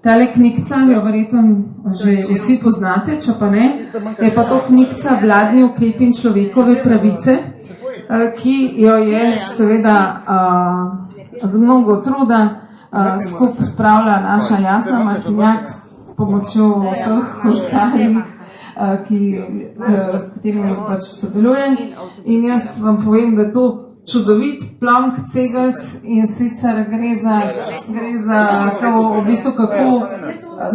Tale knjigca jo verjetno že vsi poznate, če pa ne, je pa to knjigca Vladni ukrepi in človekove pravice, ki jo je seveda z mnogo truda skupaj spravila naša Jasna Martinjak s pomočjo vseh ostalih, s katerimi pač sodeluje. In jaz vam povem, da to čudovit plonk cegelc in sicer gre za to, v bistvu kako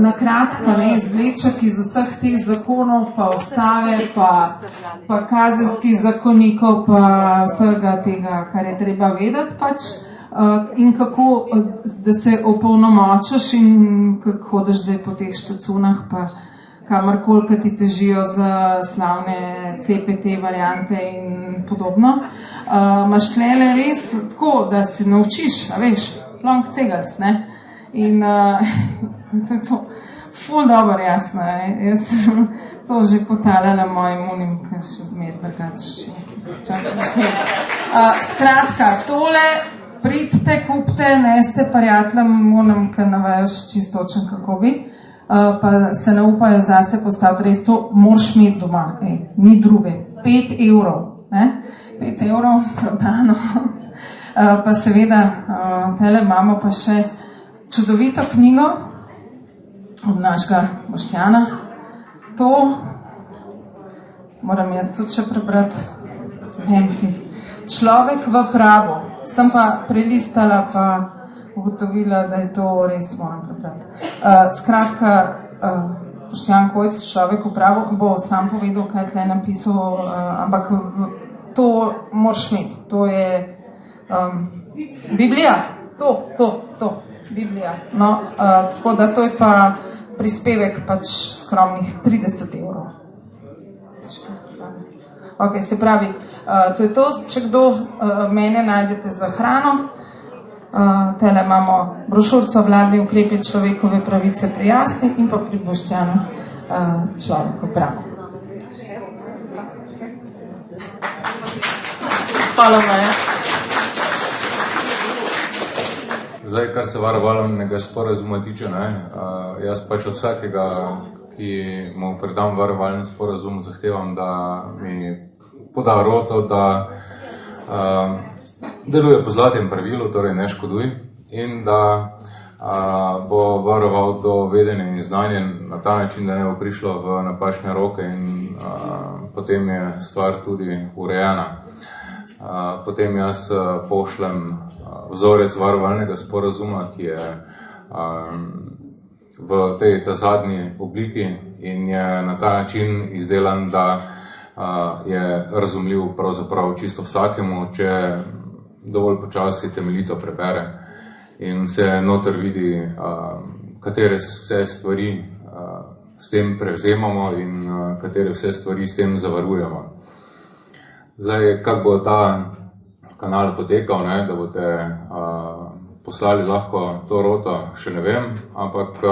nakratko izvleček iz vseh teh zakonov, pa ustave, pa kazenskih zakonikov, pa vsega tega, kar je treba vedeti pač, in kako, da se opolnomočiš in kako hodiš zdaj po teh štacunah, pa kamorkoli, ki ti težijo za slavne CPT variante in podobno. Imaš tlele res tako, da se naučiš, a veš, plonk cegelc, ne? In to je to. Ful dobro jasno, jaz sem to že potalala mojim unim, ker še zmer drugače. Skratka, tole, pridite, kupite, neste prijateljem, moram, ker navajaš čistočen kako bi. Pa se ne upajo zase postaviti, res to moraš imeti doma, ni druge. 5 evrov, 5 evrov prodano. Pa seveda, tele imamo pa še čudovito knjigo od našega Boštjana. To moram jaz tudi še prebrati. Človek v pravu. Sem pa prelistala, pa ugotovila, da je to res moram prebrati. Skratka, Boštjan Kojc, Človek v pravu, bo sam povedal, kaj je tle napisal, ampak to moraš imeti. To je Biblija. To. Biblija. No, tako da to je pa prispevek pač skromnih 30 evrov. Ok, se pravi, to je to, če kdo mene najdete za hrano. Tele imamo brošurco Vladni ukrepi človekove pravice pri Jasni in pa pri Boštjanu Človek v pravu. Hvala Maja. Zdaj, kar se varovalnega sporazuma tiče, jaz pač od vsakega, ki mu predam varovalni sporazum, zahtevam, da mi poda roto, da deluje po zlatem pravilu, torej ne škoduj, in da bo varoval do vedenja in znanja na ta način, da ne bo prišlo v napačne roke in potem je stvar tudi urejena. Potem jaz pošljem vzorec varovalnega sporazuma, ki je v tej zadnji obliki in je na ta način izdelan, da je razumljiv pravzaprav čisto vsakemu, če dovolj počasi temeljito prebere in se noter vidi, katere vse stvari s tem prevzemamo in katere vse stvari s tem zavarujemo. Zdaj, kako bo ta kanal potekal, da boste poslali lahko to roto, še ne vem, ampak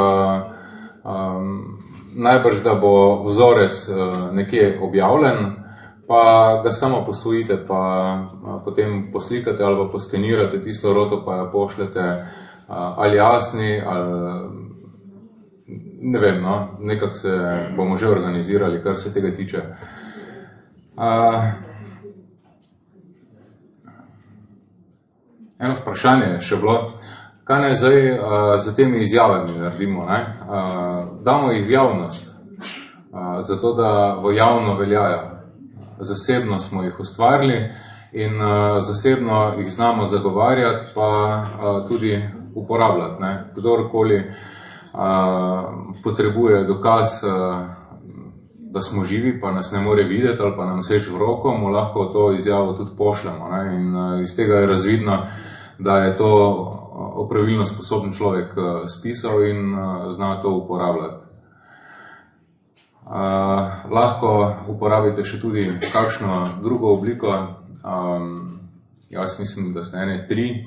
najbrž, da bo vzorec nekje objavljen, pa ga samo posvojite, pa potem poslikate ali pa poskenirate tisto roto, pa jo pošljete ali Jasni, ali ne vem, nekako se bomo že organizirali, kar se tega tiče. Eno vprašanje je še bilo, kaj naj zdaj za temi izjavami naredimo, damo jih v javnost, zato da v javno veljajo. Zasebno smo jih ustvarili in zasebno jih znamo zagovarjati, pa tudi uporabljati. Kdorkoli potrebuje dokaz, da smo živi, pa nas ne more videti ali pa nam seči v roko, mu lahko to izjavo tudi pošljemo. In iz tega je razvidno, da je to opravilno sposoben človek spisal in zna to uporabljati. Lahko uporabite še tudi kakšno drugo obliko. Jaz mislim, da so ene 3,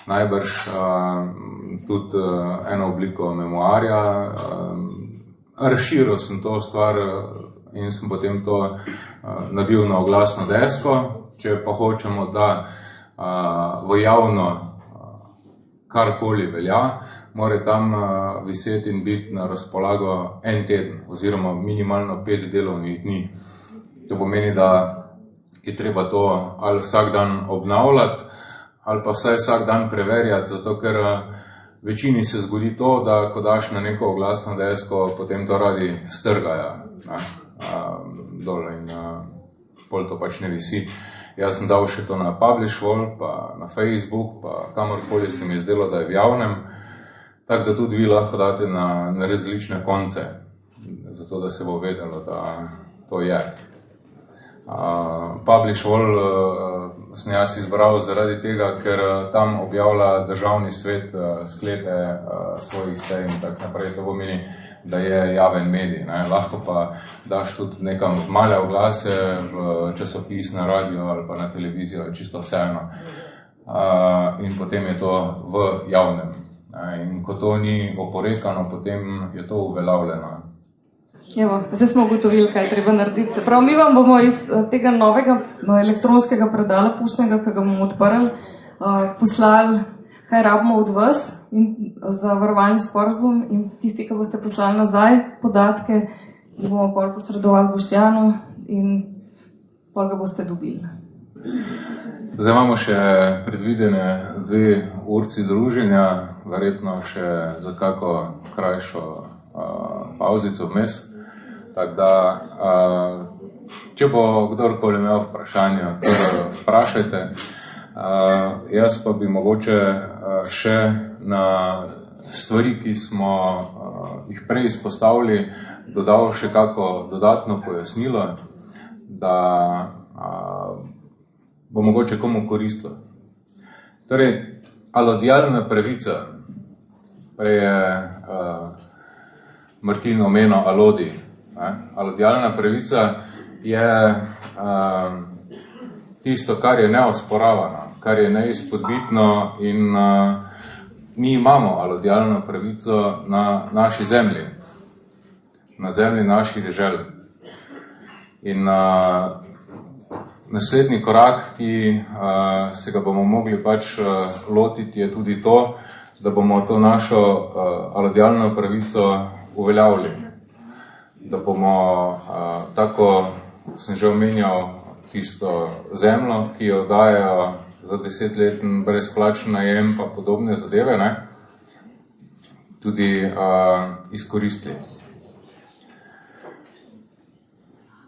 najbrž tudi eno obliko memoarja. Razširil sem to stvar in sem potem to nabil na oglasno desko. Če pa hočemo, da v javno karkoli velja, mora tam viseti in biti na razpolago en teden oziroma minimalno 5 delovnih dni. To pomeni, da je treba to ali vsak dan obnavljati ali pa vsaj vsak dan preverjati, zato ker večini se zgodi to, da ko daš na neko oglasno desko, potem to radi strgajo dol in pol to pač ne visi. Jaz sem dal še to na Publish Wall, pa na Facebook, pa kamorkoli se mi je zdelo, da je v javnem, tako da tudi vi lahko date na različne konce, zato da se bo vedelo, da to je. Publish Wall sem jaz izbral zaradi tega, ker tam objavlja državni svet sklepe svojih sej in tako naprej. To pomeni, da je javen medij. Lahko pa daš tudi nekam male oglase v časopis, na radio ali pa na televizijo, čisto vseeno. In potem je to v javnem. In ko to ni oporekano, potem je to uveljavljeno. Evo, zdaj smo ugotovili, kaj je treba narediti. Se pravi, mi vam bomo iz tega novega elektronskega predala puštnega, ki ga bomo odprli, poslali, kaj rabimo od vas in za varovalni sporazum in tisti, ki boste poslali nazaj podatke, jih bomo pol posredovali Boštjanu in pol ga boste dobili. Zdaj imamo še predvidene 2 urci druženja, verjetno še za kako krajšo pauzico vmes. Tako da, če bo kdorkoli imel vprašanja, vprašajte. Jaz pa bi mogoče še na stvari, ki smo jih prej izpostavili, dodal še kako dodatno pojasnilo, da bo mogoče komu koristilo. Torej, alodialna pravica, prej je Martin omenil alodi. Alodialna pravica je tisto, kar je neosporavano, kar je neizpodbitno in mi imamo alodialno pravico na naši zemlji, na zemlji naših dežel. In naslednji korak, ki se ga bomo mogli pač lotiti, je tudi to, da bomo to našo alodialno pravico uveljavili. Da bomo, tako sem že omenjal, tisto zemljo, ki jo dajo za 10-letni brezplačen najem pa podobne zadeve, tudi izkoristili.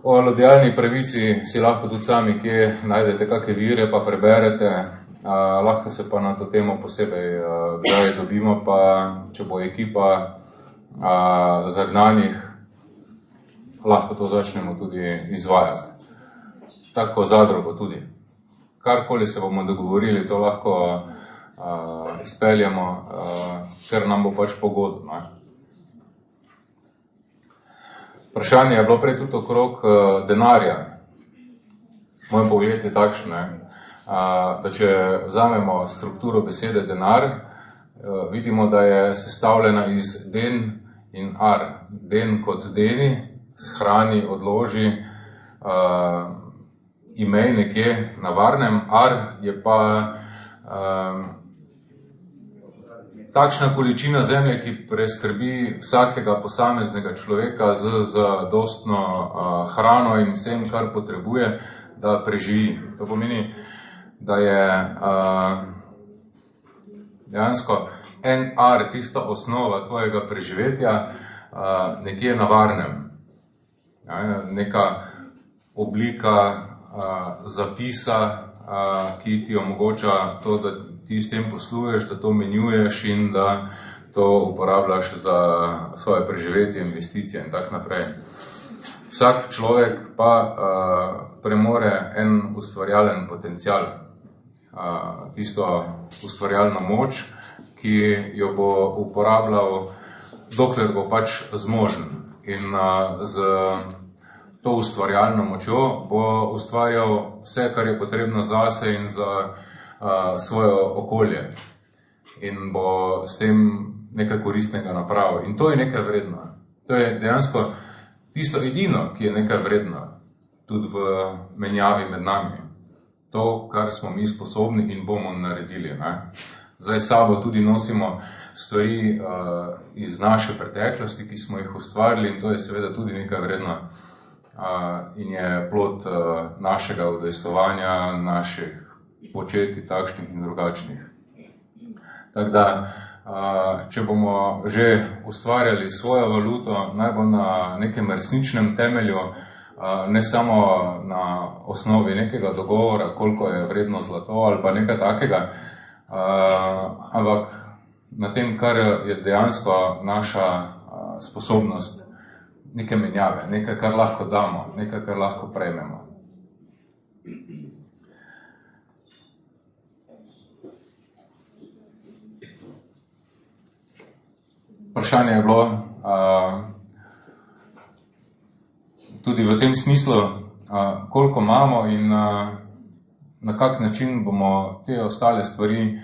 O alodialni pravici si lahko tudi sami kje najdete kakšne vire, pa preberete. Lahko se pa na to temo posebej kdaj dobimo, pa če bo ekipa zagnanih, lahko to začnemo tudi izvajati. Tako zadrugo tudi. Karkoli se bomo dogovorili, to lahko izpeljamo, ker nam bo pač pogodno. Vprašanje je bilo prej tudi okrog denarja. Moj pogled je takšen, da če vzamemo strukturo besede denar, vidimo, da je sestavljena iz den in ar. Den kot deni, shrani, odloži, imej nekje na varnem, ar je pa takšna količina zemlje, ki preskrbi vsakega posameznega človeka z zadostno hrano in vsem, kar potrebuje, da preživi. To pomeni, da je dejansko en ar, tista osnova tvojega preživetja, nekje na varnem. Neka oblika zapisa, ki ti omogoča to, da ti s tem posluješ, da to menjuješ in da to uporabljaš za svoje preživetje, investicije in tako naprej. Vsak človek pa premore en ustvarjalen potencial, tisto ustvarjalno moč, ki jo bo uporabljal, dokler bo pač zmožen. In z to ustvarjalno močjo bo ustvarjal vse, kar je potrebno zase in za svoje okolje. In bo s tem nekaj koristnega napravil. In to je nekaj vredno. To je dejansko tisto edino, ki je nekaj vredno, tudi v menjavi med nami. To, kar smo mi sposobni in bomo naredili. Zdaj sabo tudi nosimo stvari iz naše preteklosti, ki smo jih ustvarili, in to je seveda tudi nekaj vredno in je plod našega udejstvovanja, naših početi takšnih in drugačnih. Tako da, če bomo že ustvarjali svojo valuto, naj bo na nekem resničnem temelju, ne samo na osnovi nekega dogovora, koliko je vredno zlato ali pa nekaj takega, ampak na tem, kar je dejansko naša sposobnost neke menjave, nekaj, kar lahko damo, nekaj, kar lahko prejmemo. Vprašanje je bilo tudi v tem smislu, koliko imamo in na kak način bomo te ostale stvari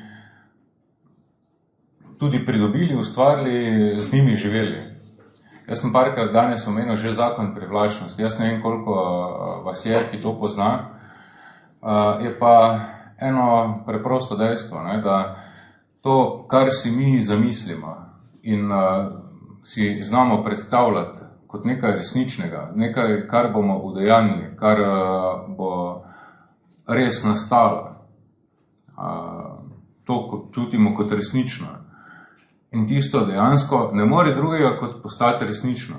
tudi pridobili, ustvarili, z njimi živeli. Jaz sem parkrat danes omenil že zakon privlačnosti. Jaz ne vem, koliko vas je, ki to pozna. Je pa eno preprosto dejstvo, ne, da to, kar si mi zamislimo in si znamo predstavljati kot nekaj resničnega, nekaj, kar bomo udejanili, kar bo res nastalo, to čutimo kot resnično. In tisto dejansko ne more drugega kot postati resnično.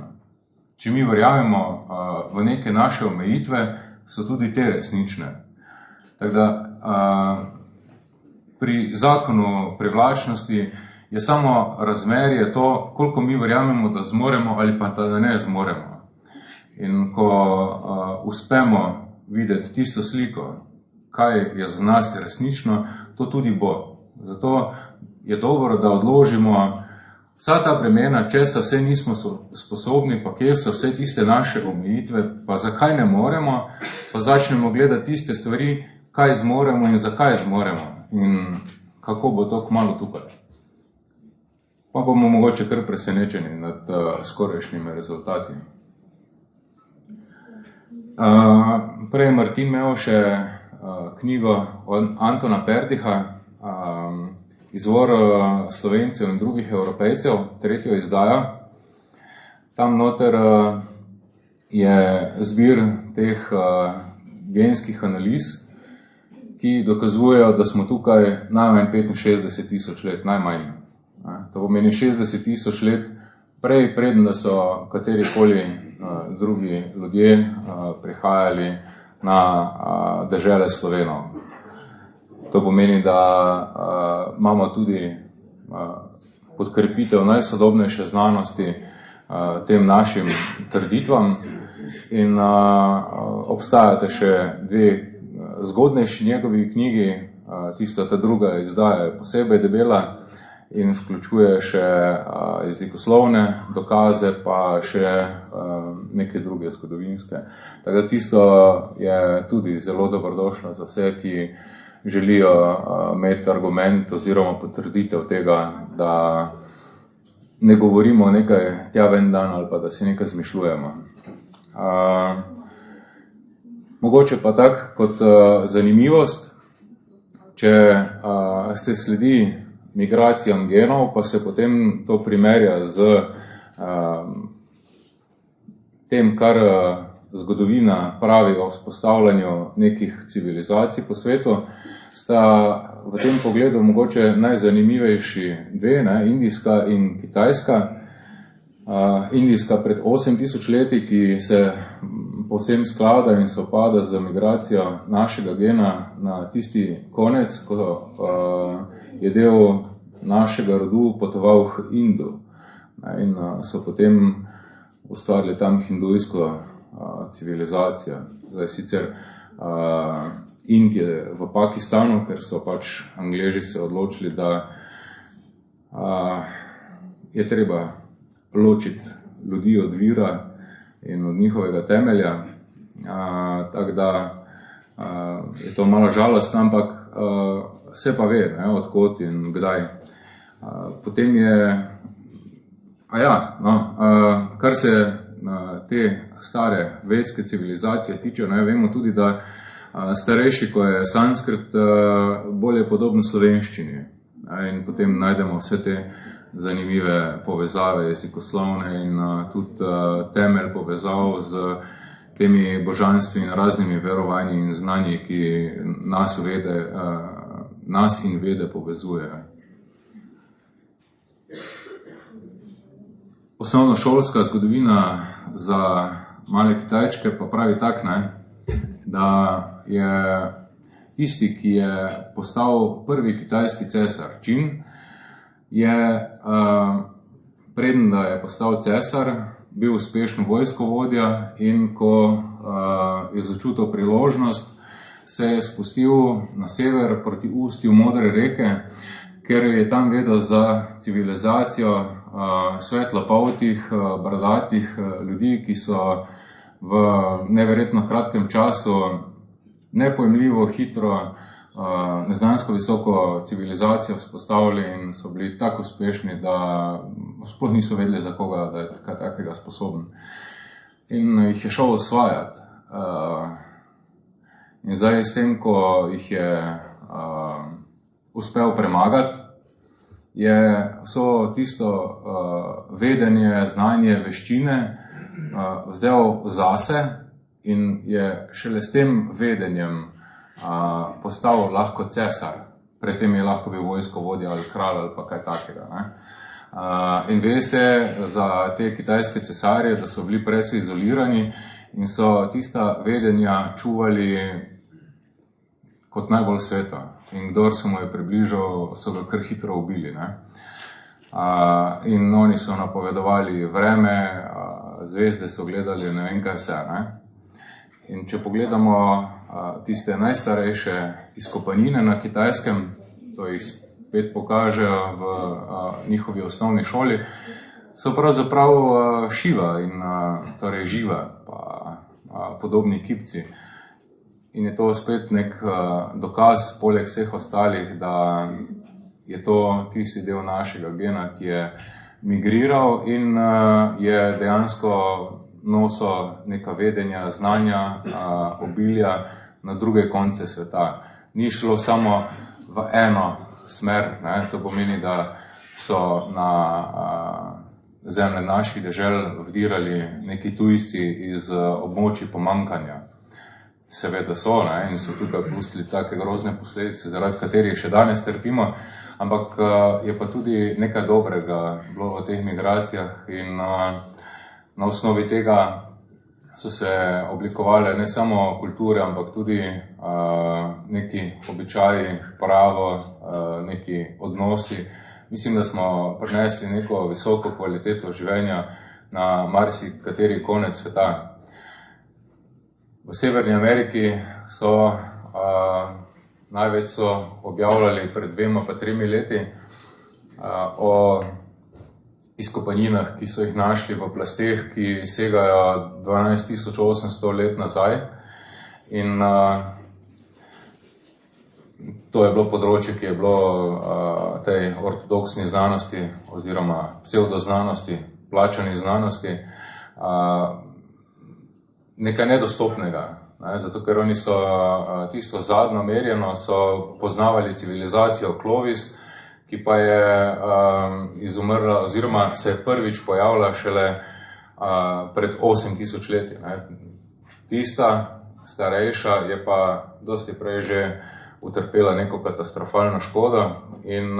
Če mi verjamemo v neke naše omejitve, so tudi te resnične. Tako da pri zakonu privlačnosti je samo razmerje to, koliko mi verjamemo, da zmoremo ali pa da ne zmoremo. In ko uspemo videti tisto sliko, kaj je za nas resnično, to tudi bo. Zato je dobro, da odložimo vsa ta bremena, česa vse nismo sposobni, pa kje so vse tiste naše omejitve, pa zakaj ne moremo, pa začnemo gledati tiste stvari, kaj zmoremo in zakaj zmoremo in kako bo to kmalu tukaj. Pa bomo mogoče kar presenečeni nad skorajšnjimi rezultati. Prej je Martin imel še knjigo od Antona Perdiha, Izvor Slovencev in drugih Evropejcev, 3. izdajo. Tam noter je zbir teh genskih analiz, ki dokazujejo, da smo tukaj najmanj 65.000 let, najmanj. To pomeni 60.000 let prej, preden da so katerikoli drugi ljudje prihajali na dežele Slovenov. To pomeni, da imamo tudi podkrepitev najsodobnejše znanosti tem našim trditvam in obstajate še dve zgodnejši njegovi knjigi, tista ta druga izdaja je posebej debela in vključuje še jezikoslovne dokaze, pa še neke druge zgodovinske. Tako da tisto je tudi zelo dobrodošlo za vse, ki želijo imeti argument oziroma potrditev tega, da ne govorimo nekaj tja ven dan ali pa da si nekaj zmišljujemo. Mogoče pa tak kot zanimivost, če se sledi migracijam genov, pa se potem to primerja z tem, kar zgodovina pravi o vzpostavljanju nekih civilizacij po svetu, sta v tem pogledu mogoče najzanimivejši dve, ne, indijska in kitajska. Indijska pred 8000 leti, ki se povsem sklada in se opada z migracijo našega gena na tisti konec, ko je del našega rodu potoval v Indu. In so potem ustvarili tam hindujsko civilizacijo. Zdaj sicer Indije v Pakistanu, ker so pač Angleži se odločili, da je treba ločiti ljudi od vira in od njihovega temelja. Tako da je to malo žalostno, ampak se pa ve, ne, odkot in kdaj. Potem je, kar se te stare vedske civilizacije tiče, ne, vemo tudi, da starejši, ko je sanskrit, bolje podoben slovenščini. In potem najdemo vse te zanimive povezave jezikoslovne in tudi temelj povezav z temi božanstvi in raznimi verovanji in znanji, ki nas in vede povezujejo. Osnovnošolska zgodovina za male Kitajčke pa pravi tak, da je tisti, ki je postal prvi kitajski cesar, Qin, je preden da je postal cesar, bil uspešen vojskovodja in ko je začutil priložnost, se je spustil na sever proti ustju Modre reke, ker je tam vedel za civilizacijo svetlopoltih, bradatih ljudi, ki so v neverjetno kratkem času nepojmljivo hitro neznansko visoko civilizacijo vzpostavili in so bili tako uspešni, da sploh niso vedeli za koga, da je kaj takega sposoben. In jih je šel osvajati. In zdaj s tem, ko jih je uspel premagati, je vso tisto vedenje, znanje, veščine vzel zase in je šele s tem vedenjem postal lahko cesar. Predtem je lahko bil vojskovodja ali kralj ali pa kaj takega. In ve se za te kitajske cesarje, da so bili precej izolirani in so tista vedenja čuvali kot najbolj sveta. In kdor se mu je približal, so ga kar hitro ubili. In oni so napovedovali vreme, zvezde so gledali, ne vem kaj vse. In če pogledamo tiste najstarejše izkopanine na Kitajskem, to jih spet pokažejo v njihovi osnovni šoli, so pravzaprav šiva in torej živa, pa podobni kipci. In je to spet nek dokaz, poleg vseh ostalih, da je to tisti del našega gena, ki je migriral in je dejansko nosil neka vedenja, znanja, obilja na druge konce sveta. Ni šlo samo v eno smer, to pomeni, da so na zemlje naših dežel vdirali neki tujci iz območij pomankanja. Seveda so, in so tukaj pustili take grozne posledice, zaradi katerih še danes trpimo, ampak je pa tudi nekaj dobrega bilo v teh migracijah in na osnovi tega so se oblikovale ne samo kulture, ampak tudi neki običaji, pravo, neki odnosi. Mislim, da smo prinesli neko visoko kvaliteto življenja na marsikateri konec sveta. V Severni Ameriki so največ so objavljali pred 2 pa 3 leti o izkopaninah, ki so jih našli v plasteh, ki segajo 12.800 let nazaj. In to je bilo področje, ki je bilo tej ortodoksni znanosti oziroma pseudoznanosti, plačani znanosti, nekaj nedostopnega, zato ker oni so tisto zadnjo merjeno so poznavali civilizacijo Clovis, ki pa je izumrla oziroma se je prvič pojavila šele pred 8000 leti. Tista starejša je pa dosti prej že utrpela neko katastrofalno škodo in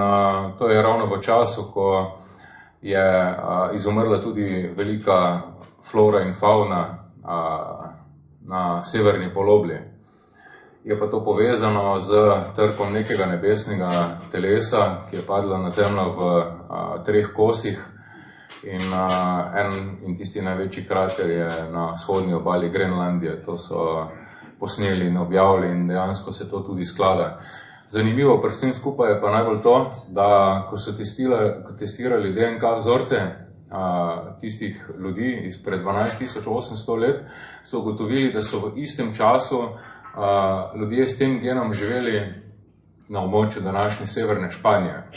to je ravno v času, ko je izumrla tudi velika flora in fauna na severni polobli. Je pa to povezano z trkom nekega nebesnega telesa, ki je padlo na zemljo v 3 kosih in tisti največji krater je na vzhodni obali Grenlandije. To so posneli in objavili in dejansko se to tudi sklada. Zanimivo pri vsem skupaj je pa najbolj to, da ko so testirali DNK vzorce tistih ljudi izpred 12.800 let, so ugotovili, da so v istem času ljudje s tem genom živeli na območju današnje severne Španije.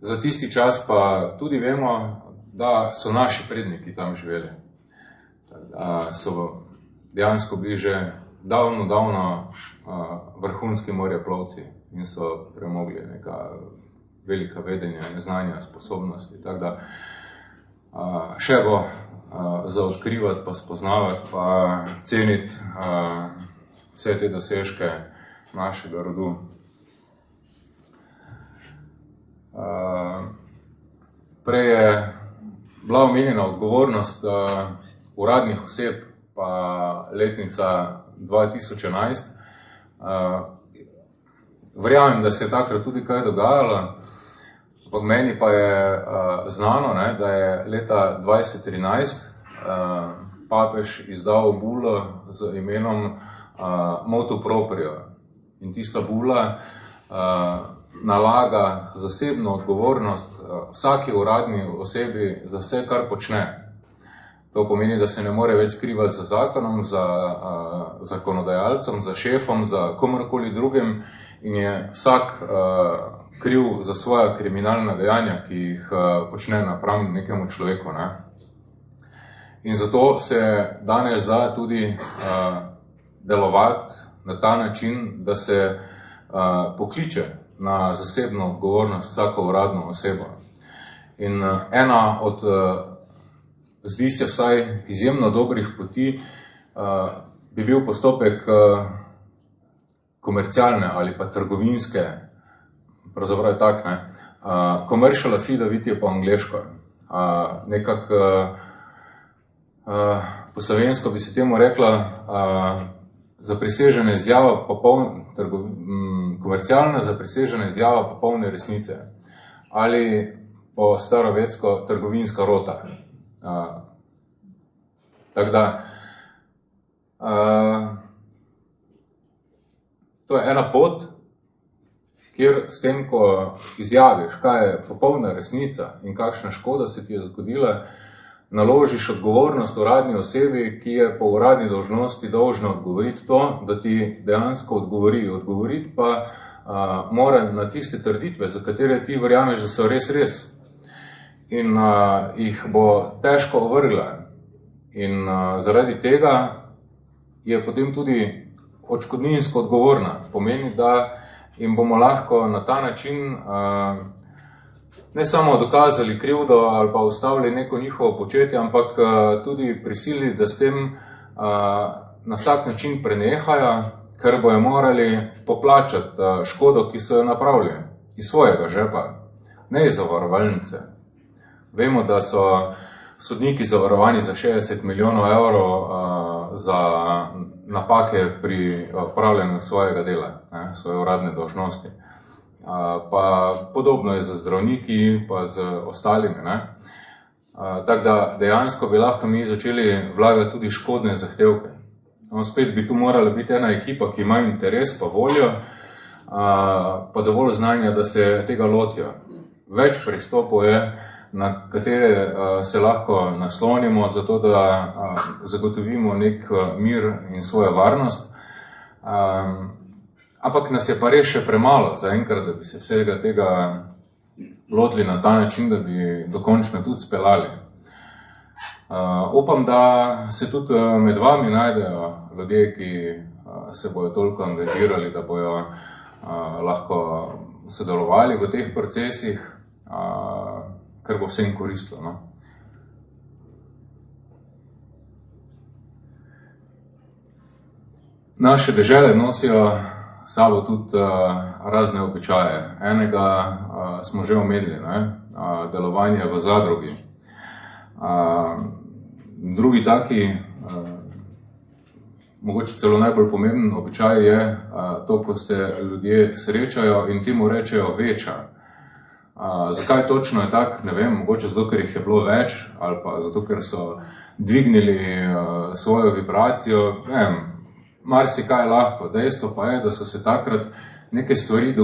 Za tisti čas pa tudi vemo, da so naši predniki tam živeli. Da so dejansko bili že davno vrhunski morjeplovci in so premogli neka velika vedenja in znanja, sposobnosti. Tako da še bo za odkrivati, pa spoznavati, pa ceniti vse te dosežke našega rodu. Prej je bila omenjena odgovornost uradnih oseb, pa letnica 2011. Verjamem, da se je takrat tudi kaj dogajalo, pod meni pa je znano, ne, da je leta 2013 papež izdal bulo z imenom motu proprio. In tista bula nalaga zasebno odgovornost vsaki uradni osebi za vse, kar počne. To pomeni, da se ne more več skrivati za zakonom, za zakonodajalcem, za šefom, za komorkoli drugim in je vsak kriv za svoja kriminalna dejanja, ki jih počne napram nekemu človeku. Ne? In zato se danes da tudi delovati na ta način, da se pokliče na zasebno odgovornost vsako uradno osebo. In ena od, zdi se vsaj, izjemno dobrih poti bi bil postopek komercialne ali pa trgovinske, pravzaprav je tak, ne, commercial affidavit je po angleško. Nekako po slovensko bi se temu rekla zaprisežena izjava komercialna zaprisežena izjava popolne resnice ali po starovedsko trgovinska rota. Tako da to je ena pot, kjer s tem, ko izjaviš, kaj je popolna resnica in kakšna škoda se ti je zgodila, naložiš odgovornost uradni osebi, ki je po uradni dolžnosti dolžna odgovoriti to, da ti dejansko odgovori. Odgovoriti pa mora na tiste trditve, za katere ti verjameš, da so res. In jih bo težko ovrgla. In zaradi tega je potem tudi odškodninsko odgovorna. Pomeni, da jim bomo lahko na ta način ne samo dokazali krivdo ali pa ustavili neko njihovo početje, ampak tudi prisilili, da s tem na vsak način prenehajo, ker bojo morali poplačati škodo, ki so jo napravili iz svojega žepa, ne iz zavarovalnice. Vemo, da so sodniki zavarovani za 60 milijonov evrov za napake pri opravljanju svojega dela, ne, svoje uradne dolžnosti. Pa podobno je za zdravniki, pa z ostalimi. Ne. Tako da dejansko bi lahko mi začeli vlagati tudi škodne zahtevke. Spet bi tu morala biti ena ekipa, ki ima interes, pa voljo, pa dovolj znanja, da se tega lotijo. Več pristopov je, na katere se lahko naslonimo, zato da zagotovimo nek mir in svojo varnost. Ampak nas je pa res še premalo zaenkrat, da bi se vsega tega lotili na ta način, da bi dokončno tudi speljali. Upam, da se tudi med vami najdejo ljudje, ki se bojo toliko angažirali, da bojo lahko sodelovali v teh procesih, kar bo vsem koristilo. No? Naše dežele nosijo sabo tudi razne običaje. Enega smo že omenili, ne? Delovanje v zadrugi. Drugi taki, mogoče celo najbolj pomemben običaj je to, ko se ljudje srečajo in temu rečejo veča. Zakaj točno je tak, ne vem, mogoče zato, ker jih je bilo več, ali pa zato, ker so dvignili svojo vibracijo, ne vem, marsikaj lahko. Dejstvo pa je, da so se takrat neke stvari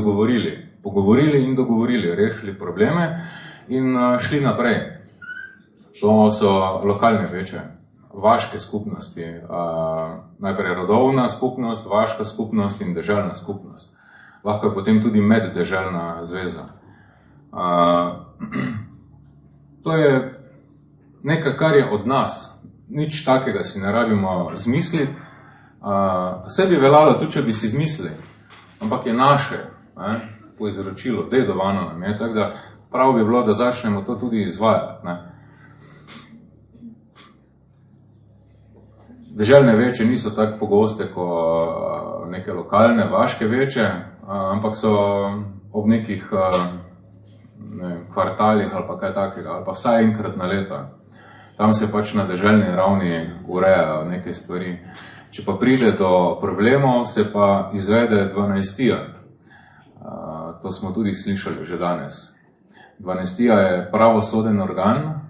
pogovorili in dogovorili, rešili probleme in šli naprej. To so lokalne veče, vaške skupnosti, najprej rodovna skupnost, vaška skupnost in deželna skupnost. Lahko je potem tudi meddeželna zveza. To je nekaj, kar je od nas. Nič takega si ne rabimo izmisliti. Vse bi veljalo tudi, če bi si izmislili, ampak je naše. Ne? po izročilu, dedovano nam je, tako da prav bi bilo, da začnemo to tudi izvajati. Ne. Deželne veče niso tako pogoste kot neke lokalne, vaške veče, ampak so ob nekih kvartalih ali pa kaj takega, ali pa vsaj enkrat na leto. Tam se pač na deželni ravni urejajo neke stvari. Če pa pride do problemov, se pa izvede 12. To smo tudi slišali že danes. 12. je pravosoden organ,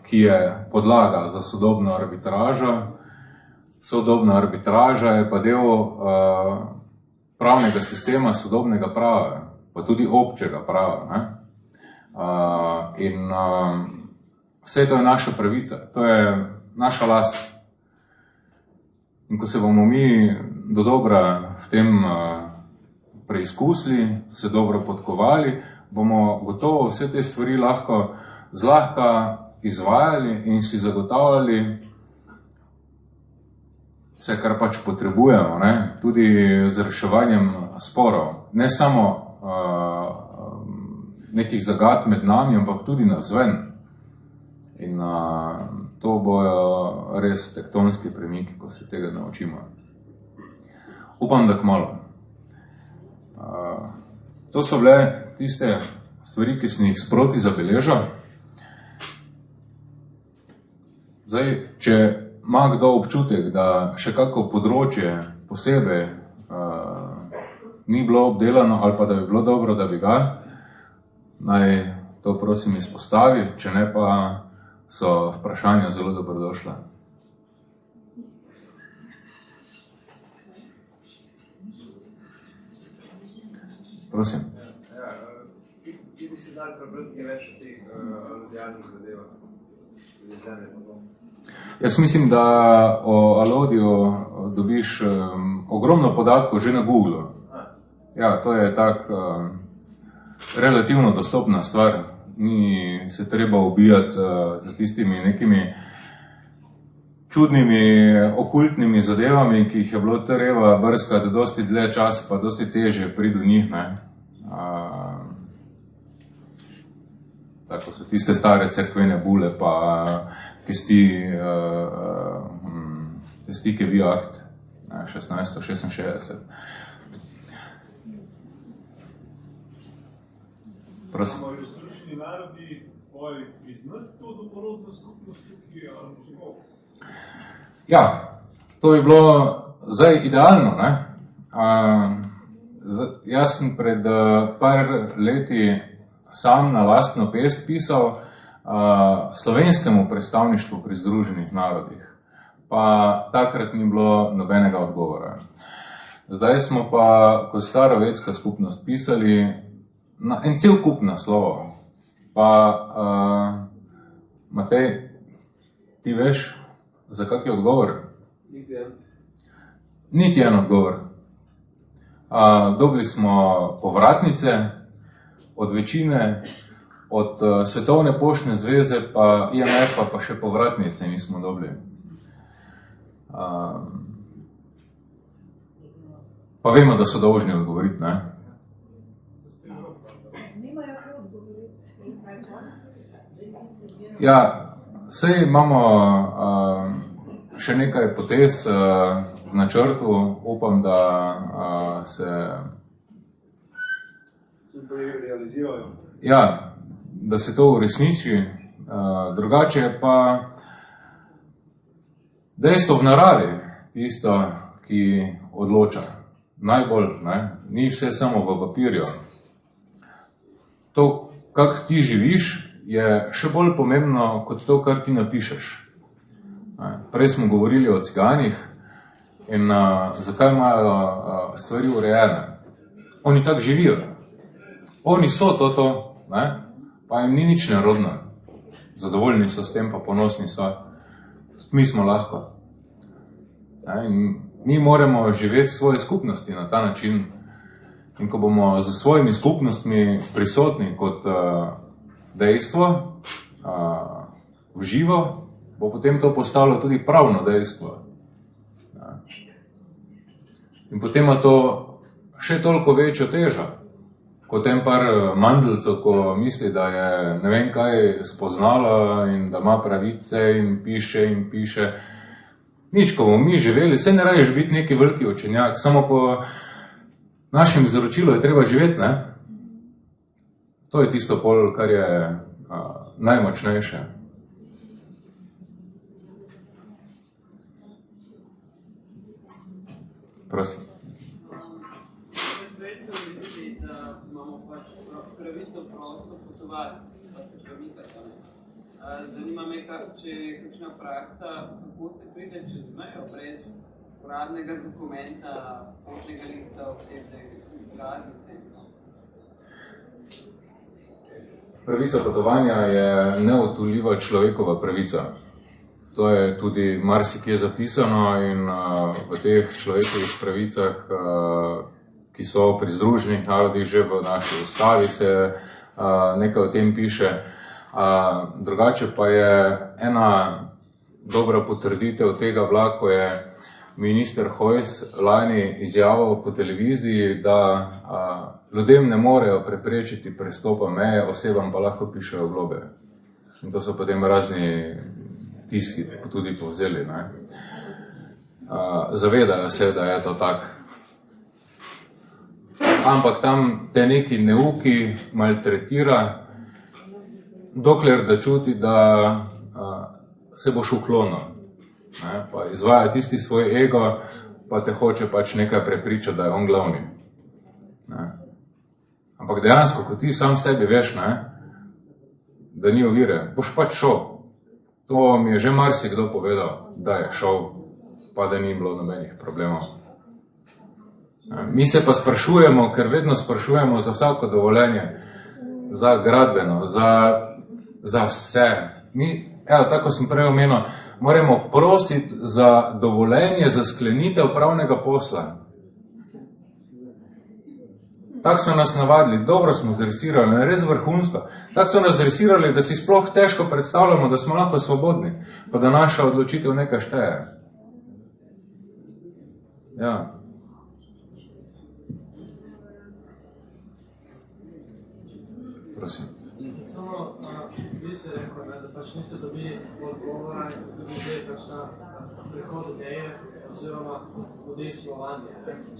ki je podlaga za sodobno arbitražo. Sodobna arbitraža je pa del pravnega sistema sodobnega prava, pa tudi občega prava. Ne? Vse to je naša pravica, to je naša last. In ko se bomo mi dodobra v tem preizkusili, se dobro podkovali, bomo gotovo vse te stvari lahko zlahka izvajali in si zagotavljali vse, kar pač potrebujemo, ne? Tudi z reševanjem sporov. Ne samo nekih zagad med nami, ampak tudi navzven. In to bojo res tektonski premiki, ko se tega naučimo. Upam, da kmalu. To so bile tiste stvari, ki sem jih sproti zabeležal. Zdaj, če ima kdo občutek, da še kako področje posebej ni bilo obdelano ali pa da bi bilo dobro, da bi ga, naj to prosim izpostavi, če ne pa so vprašanja zelo dobrodošla. Prosim. Če bi se dali prebrati več o teh alodijalnih zadevah? Jaz mislim, da o alodiju dobiš ogromno podatkov že na Google. Ja, to je tak relativno dostopna stvar. Ni se treba ubijati za tistimi nekimi čudnimi, okultnimi zadevami, ki jih je bilo treba brskati dosti dlje časa, pa dosti teže priti do njih. Ne? Tako so tiste stare cerkvene bule, pa Kesti Kevi akt 1666. Prosim. Narodi bojo priznati to domorodno skupnost tukaj ali kako? Ja, to bi bilo zdaj idealno. Ne? Jaz sem pred par leti sam na lastno pest pisal slovenskemu predstavništvu pri Združenih narodih, pa takrat ni bilo nobenega odgovora. Zdaj smo pa kot starovedska skupnost pisali na en cel kup naslovov. Pa, Matej, ti veš, za kak je odgovor? Niti en odgovor. Dobili smo povratnice od večine, od Svetovne poštne zveze, pa IMF-a, pa še povratnice nismo dobili. Pa vemo, da so dolžni odgovoriti, ne? Ja, saj imamo še nekaj potez v načrtu, upam, da se ja, da se to uresniči, drugače pa dejstvo v naravi tisto, ki odloča najbolj, ne? Ni vse samo v papirju. To, kak ti živiš, je še bolj pomembno kot to, kar ti napišeš. Prej smo govorili o ciganih in zakaj imajo stvari urejene. Oni tako živijo. Oni so to, ne? Pa jim ni nič nerodno. Zadovoljni so s tem, pa ponosni so. Mi smo lahko. In mi moramo živeti svoje skupnosti na ta način. In ko bomo za svojimi skupnostmi prisotni kot dejstvo, v živo, bo potem to postalo tudi pravno dejstvo. In potem ima to še toliko večjo težo, kot en par mandeljcev, ko misli, da je ne vem kaj spoznala in da ima pravice in piše in piše. Nič, ko bomo mi živeli, se ne raješ biti neki veliki učenjak, samo po našem izročilu je treba živeti, ne? To je tisto pol, kar je najmočnejše. Prosim. Prej ste videli, da imamo pač pravico prosto potovati, pa se premikati. Zanima me, če je kakšna praksa, kako se pride čez mejo brez uradnega dokumenta, potnega lista, osebne izkaznice. Pravica potovanja je neodtujljiva človekova pravica. To je tudi marsikje zapisano in v teh človekovih pravicah, ki so pri Združenih narodih, že v naši ustavi se nekaj o tem piše. Drugače pa je ena dobra potrditev tega bila, ko je minister Hojs lani izjavil po televiziji, da ljudem ne morejo preprečiti prestopa meje, osebam pa lahko pišejo globe. In to so potem razni tiski tudi povzeli. Ne? Zavedajo se, da je to tak. Ampak tam te neki neuki maltretira, dokler da čuti, da se boš uklonil. Ne? Pa izvaja tisti svoj ego, pa te hoče pač nekaj prepričati, da je on glavni. Ne? Ampak dejansko, ko ti sam sebi veš, ne? Da ni ovire, boš pač šel. To mi je že marsikdo povedal, da je šel, pa da ni bilo nobenih problemov. Mi se pa sprašujemo, ker vedno sprašujemo za vsako dovoljenje, za gradbeno, za vse. Mi, tako sem prej omenil, moramo prositi za dovoljenje za sklenitev pravnega posla. Tako so nas navadili, dobro smo zdresirali, res vrhunsko. Tako so nas zdresirali, da si sploh težko predstavljamo, da smo lahko svobodni, pa da naša odločitev nekaj šteje. Ja. Prosim. Samo, vi ste rekli, da pač niste dobili odgovora in tudi zdaj pač na prihodu meje oziroma udejstvovanje.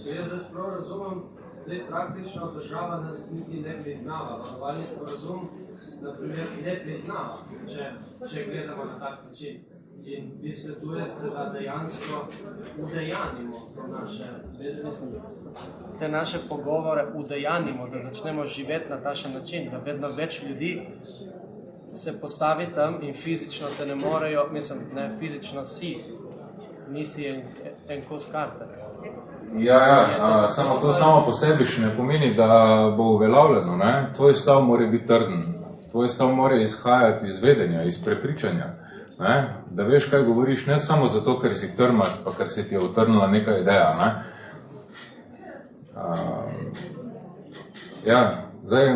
Če jaz zdaj prav razumem, zdaj praktično država nas niti ne priznava. Globalni sporazum, na primer, ne priznava, če gledamo na tak način. In vi svetujete, da dejansko udejanimo to naše te naše pogovore udejanimo, da začnemo živeti na takšen način, da vedno več ljudi se postavi tam in fizično te ne morejo, mislim, ne fizično si, nisi en kos karte. Ja, samo to samo po sebi še ne pomeni, da bo uveljavljeno, ne? Tvoj stav mora biti trden, tvoj stav mora izhajati iz vedenja, iz prepričanja, ne? Da veš, kaj govoriš, ne samo zato, ker si trmast, pa ker se ti je utrnila neka ideja, ne? Zdaj,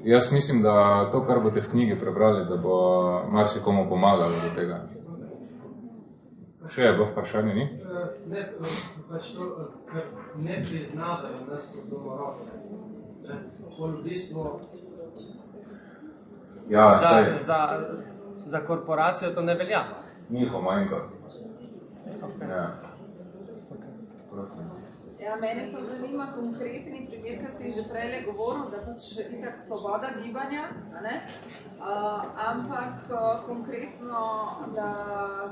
jaz mislim, da to, kar boste v knjigi prebrali, da bo marsikomu pomagalo do tega. Še je bilo vprašanje, ni? Ne, pač to, ker ne priznavajo nas kot domorodce. V bistvu za korporacijo to ne velja. Njiho manjko. Ja. Prosim. Ja, mene pa zanima konkretni primer, kar si že prej govoril, da pač itak svoboda gibanja, ne? Ampak konkretno, da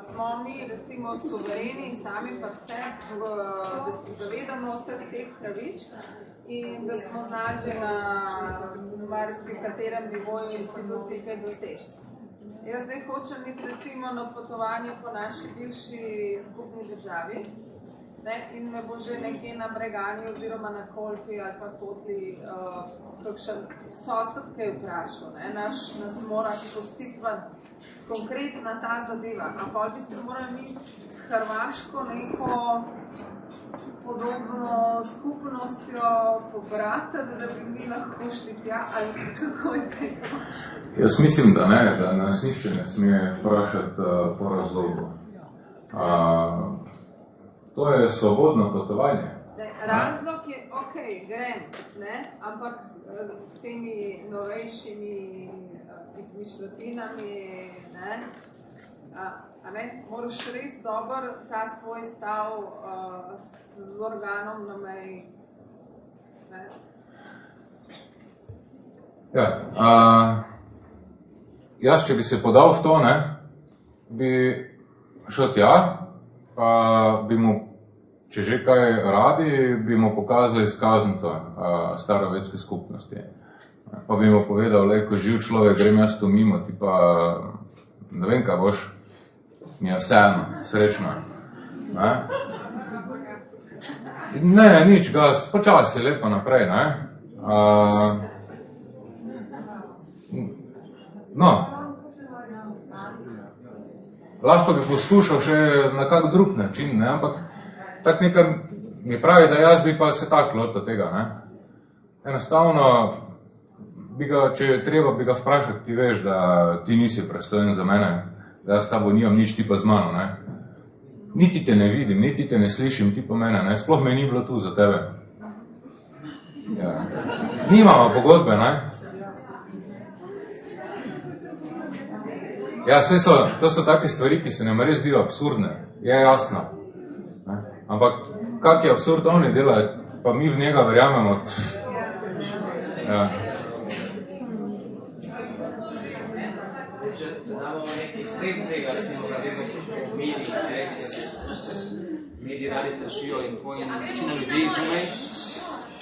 smo mi recimo suvereni in sami pa vse, da se zavedamo vseh teh pravic in da smo znali že na marsikaterem nivoju institucij kaj doseči. Jaz zdaj hočem iti recimo na potovanje po naši bivši skupni državi, in me bo že nekje na Bregani oziroma na Kolpi ali pa Sotli kakšen sosed kaj vprašal. Nas mora spustiti ven. Konkretna ta zadeva. A pol bi se morali mi s Hrvaško neko podobno skupnostjo pobrati, da bi mi lahko šli tja, ali kako je to? Jaz mislim, da ne, da nas nihče ne sme vprašati po razlogu. To je svobodno potovanje. razlog je, ok, grem, ne? Ampak s temi novejšimi izmišljotinami, ne? A ne, moraš res dobro ta svoj stav z organom na meji. Ne? Ja, jaz, če bi se podal v to, ne, bi šel tja, pa bi mu, če že kaj radi, bi mu pokazal izkaznico starovedske skupnosti. Pa bi mu povedal, le, ko živ človek, grem jaz to mimo, ti pa ne vem, kaj boš, mi je vseeno, srečno. Ne, nič, gas, počasi, lepo naprej, ne. No, lahko bi poskušal še na kak drug način, ne, ampak tak nekaj mi pravi, da jaz bi pa se tak lotil tega, ne. Enostavno, bi ga, če je treba, bi ga vprašati, ti veš, da ti nisi prestojen za mene, da jaz s tabo nimam nič, ti pa z mano, ne. Niti te ne vidim, niti te ne slišim, ti pa mene, ne, sploh me ni bilo tu za tebe. Ja. Nimamo pogodbe, ne. Ja, to so take stvari, ki se nam res zdijo absurdne, je jasno. Ne? Ampak, kak je absurd oni delajo, pa mi v njega verjamemo. Ja. Če damo nekaj ekstrem tega, recimo, da vedno v mediji, mediji radi strašijo in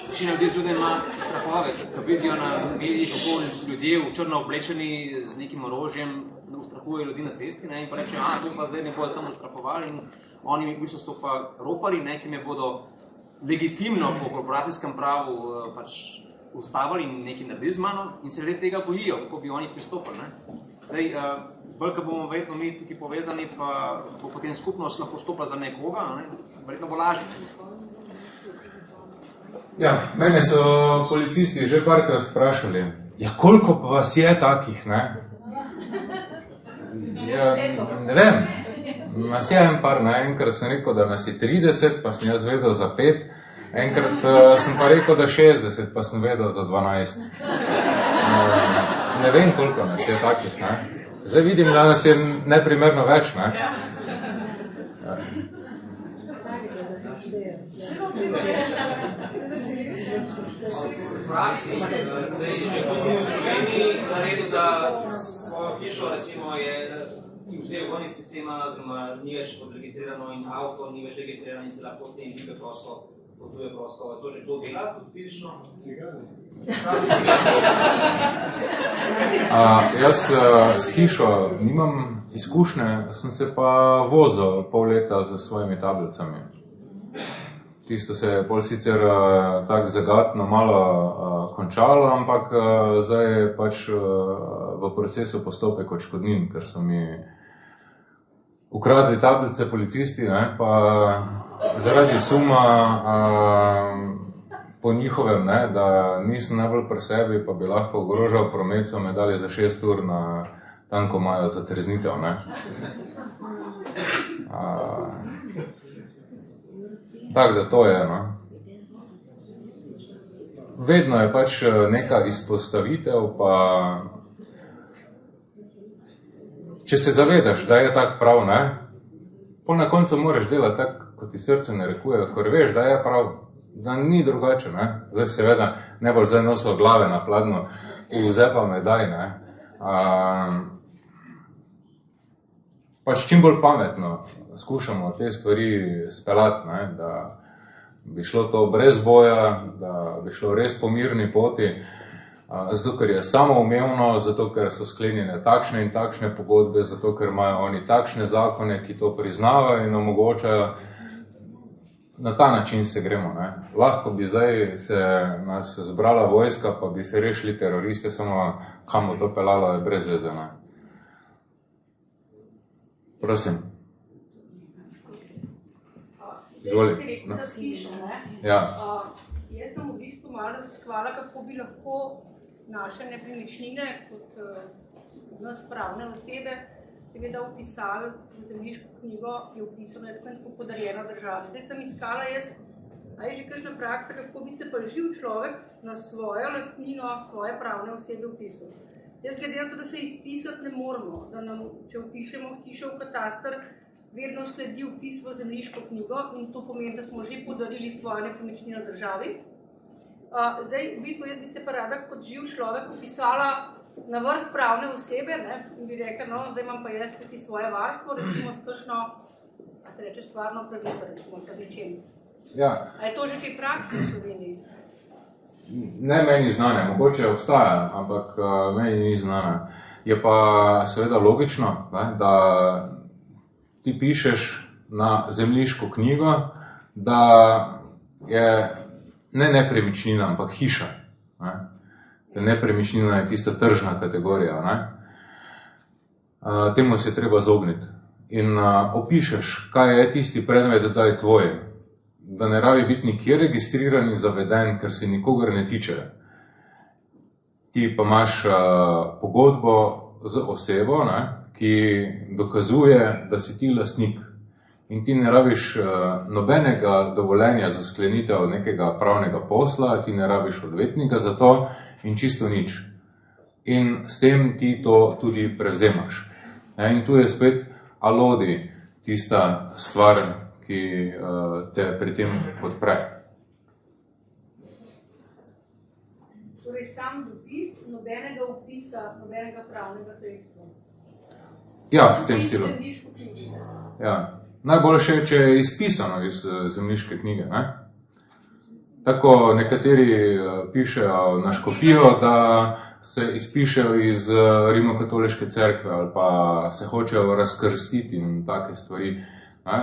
večina ljudi zunaj ima strahove, ko vidijo na medijih, kako ljudje v črno oblečeni z nekim orožjem ustrahujejo ljudi na cesti, ne, in pa rečejo, to pa zdaj ne bodo tam ustrahovali in oni v bistvu so pa ropari, ne, ki me bodo legitimno po korporacijskem pravu pač ustavili in nekaj naredili z mano in se ljudje tega bojijo, kako bi oni pristopili. Ne. Zdaj, bolj, ko bomo verjetno mi tukaj povezani, pa bo potem skupnost lahko stopila za nekoga, ne, verjetno bo lažje. Ja, mene so policisti že parkrat vprašali, ja, koliko pa vas je takih, ne? Ja, ne vem, nas je en par, ne? Enkrat sem rekel, da nas je 30, pa sem jaz vedel za 5, enkrat sem pa rekel, da 60, pa sem vedel za 12. Ne vem, koliko nas je takih, ne? Zdaj vidim, da nas je neprimerno več, ne? Ja. Praksi, zdaj, če bomo v Sloveniji naredil, da svojo hišo, recimo, je vzel ven iz sistema, oziroma ni več odregistrirano in avto ni več registrirano in se lahko s tem gibe prosto, potuje prosto. To že to dela, tudi fizično? Jaz s hišo nimam izkušnje, sem se pa vozil pol leta z svojimi tablicami. Tisto se je pol sicer tako zagatno malo končalo, ampak zdaj je pač v procesu postopek odškodnin, ker so mi ukradli tablice policisti, ne, pa zaradi suma po njihovem, ne, da nisem najbolj pri sebi, pa bi lahko ogrožal promet, so me dali za 6 ur na tam, ko imajo za treznitev, ne. Tako da to je, no. Vedno je pač neka izpostavitev, pa če se zavedaš, da je tak prav, ne, pol na koncu moraš delati tako, kot ti srce narekuje, ko veš, da je prav, da ni drugače, ne. Zdaj seveda ne boš zdaj nosil glave na pladnju, vzepa me daj, ne. Pač čim bolj pametno skušamo te stvari speljati, ne, da bi šlo to brez boja, da bi šlo res po mirni poti, zato ker je samoumevno, zato ker so sklenjene takšne in takšne pogodbe, zato ker imajo oni takšne zakone, ki to priznavajo in omogočajo. Na ta način se gremo, ne. Lahko bi zdaj nas zbrala vojska, pa bi se rešili teroriste, samo kam bo to peljalo, je brez veze, ne. Prosim. Izvoli. No. Ja. Jaz sem v bistvu malo raziskovala, kako bi lahko naše nepremičnine kot nas pravne osebe seveda vpisali v zemljiško knjigo, ki je vpisano tako podarjeno državi. Zdaj sem iskala jaz A je že kakšna praksa, kako bi se pa živ človek na svojo lastnino, svoje pravne osebe vpisal? Jaz glede na to, da se izpisati ne moramo, da nam, če vpišemo hišo v kataster, vedno sledi vpis v zemljiško knjigo in to pomeni, da smo že podarili svojo nepremičnino državi. Zdaj, v bistvu, jaz bi se pa rada kot živ človek vpisala na vrh pravne osebe, ne, in bi rekla, no, zdaj imam pa jaz tudi svoje varstvo, recimo s kakšno, a se reče, stvarno pravico, recimo, kar ničem. Ja. A je to že kaj prakse v Sloveniji? Ne meni znane, mogoče obstaja, ampak meni ni znane. Je pa seveda logično, ne, da ti pišeš na zemljiško knjigo, da je ne nepremičnina, ampak hiša. Ne. Nepremičnina je tista tržna kategorija. Ne. Temu se je treba zogniti. In opišeš, kaj je tisti predmet, da je tvoj. Da ne rabi biti nikjer registriran in zaveden, ker se nikogar ne tiče. Ti pa imaš pogodbo z osebo, ne, ki dokazuje, da si ti lastnik. In ti ne rabiš nobenega dovoljenja za sklenitev nekega pravnega posla, ti ne rabiš odvetnika za to in čisto nič. In s tem ti to tudi prevzemaš. In tu je spet alodi tista stvar, ki te pri tem podpre. Torej, sam dopis, nobenega vpisa, nobenega pravnega sredstva. Ja, v tem stilu. Ja. Najboljše je, če je izpisano iz zemljiške knjige. Ne? Tako nekateri pišejo na škofijo, da se izpišejo iz Rimokatoliške cerkve ali pa se hočejo razkrstiti in take stvari. Ne?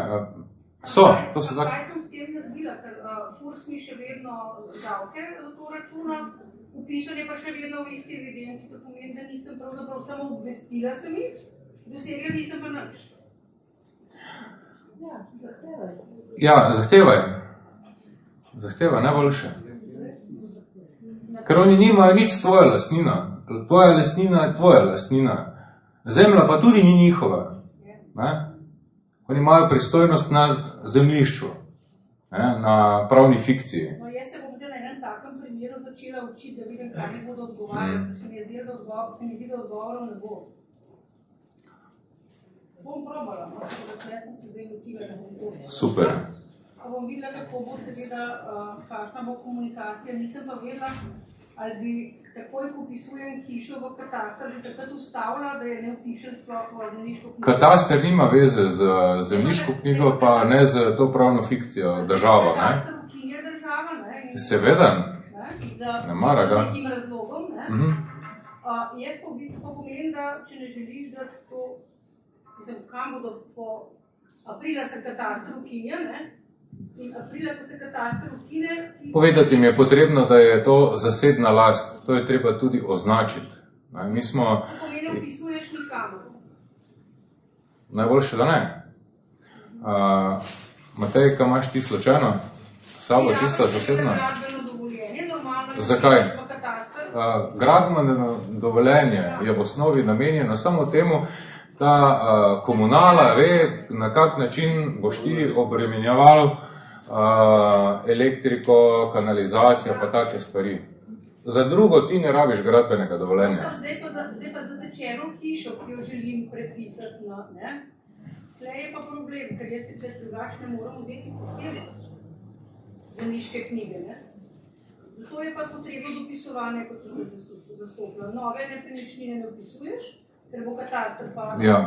To so tako. Kaj sem s tem naredila, ker FURS mi še vedno davke to računa, vpisanje pa še vedno v isti evidenci, to pomeni, da nisem pravzaprav samo obvestila sem jih, dosegla nisem pa nič. Ja, zahtevaj. Ja, zahtevaj. Zahtevaj, najboljše. Ker oni nimajo nič s tvojo lastnino. Tvoja lastnina je tvoja lastnina. Zemlja pa tudi ni njihova. Ne? Oni imajo pristojnost na zemljišču, ne, na pravni fikciji. No, jaz se bom na enem takem primeru začela učiti, da vidim, kaj mi bodo odgovarjali, ker se mi zdi, da odgovorov ne bo. Bom probala, no, da sem se zdaj lotila, da bom to. Super. Pa bom videla, kako bo seveda, kakšna bo komunikacija, nisem pa vedela, ali bi takoj, ko vpisujem hišo v kataster, že takrat ustavila, da je ne vpišem sploh v zemljiško knjigo. Kataster nima veze z zemljiško knjigo, pa ne z to pravno fikcijo država. Kataster ukinja država, ne? Seveda. Ne mara ga. Z nekim razlogom, ne? Jaz pa v bistvu pomeni, da če ne želiš, da to, kam bodo po aprila se kataster ukinja, ne? In aprila, ko se kataster ukine... Povedati mi je potrebno, da je to zasedna last. To je treba tudi označiti. Mi smo... To pomeni, vpisuješ nikamor. Najboljše, da ne. Matej, kaj imaš ti slučajno? Sabo čisto zasedno? Gradbeno dovoljenje, normalno... Zakaj? Gradbeno dovoljenje je v osnovi namenjeno samo temu, da komunala ve, na kak način boš ti obremenjeval elektriko, kanalizacijo, pa take stvari. Za drugo ti ne rabiš gradbenega dovoljenja. Zdaj pa zatečeno hišo, ki jo želim prepisati, ne? Tle je pa problem, ker jaz se drugače ne moram vzeti sistema zemljiške knjige, ne? Zato je pa potrebno dopisovanje, kot sem zastopila. Nove nepremičnine ne vpisuješ, ker bo kataster padel, ja.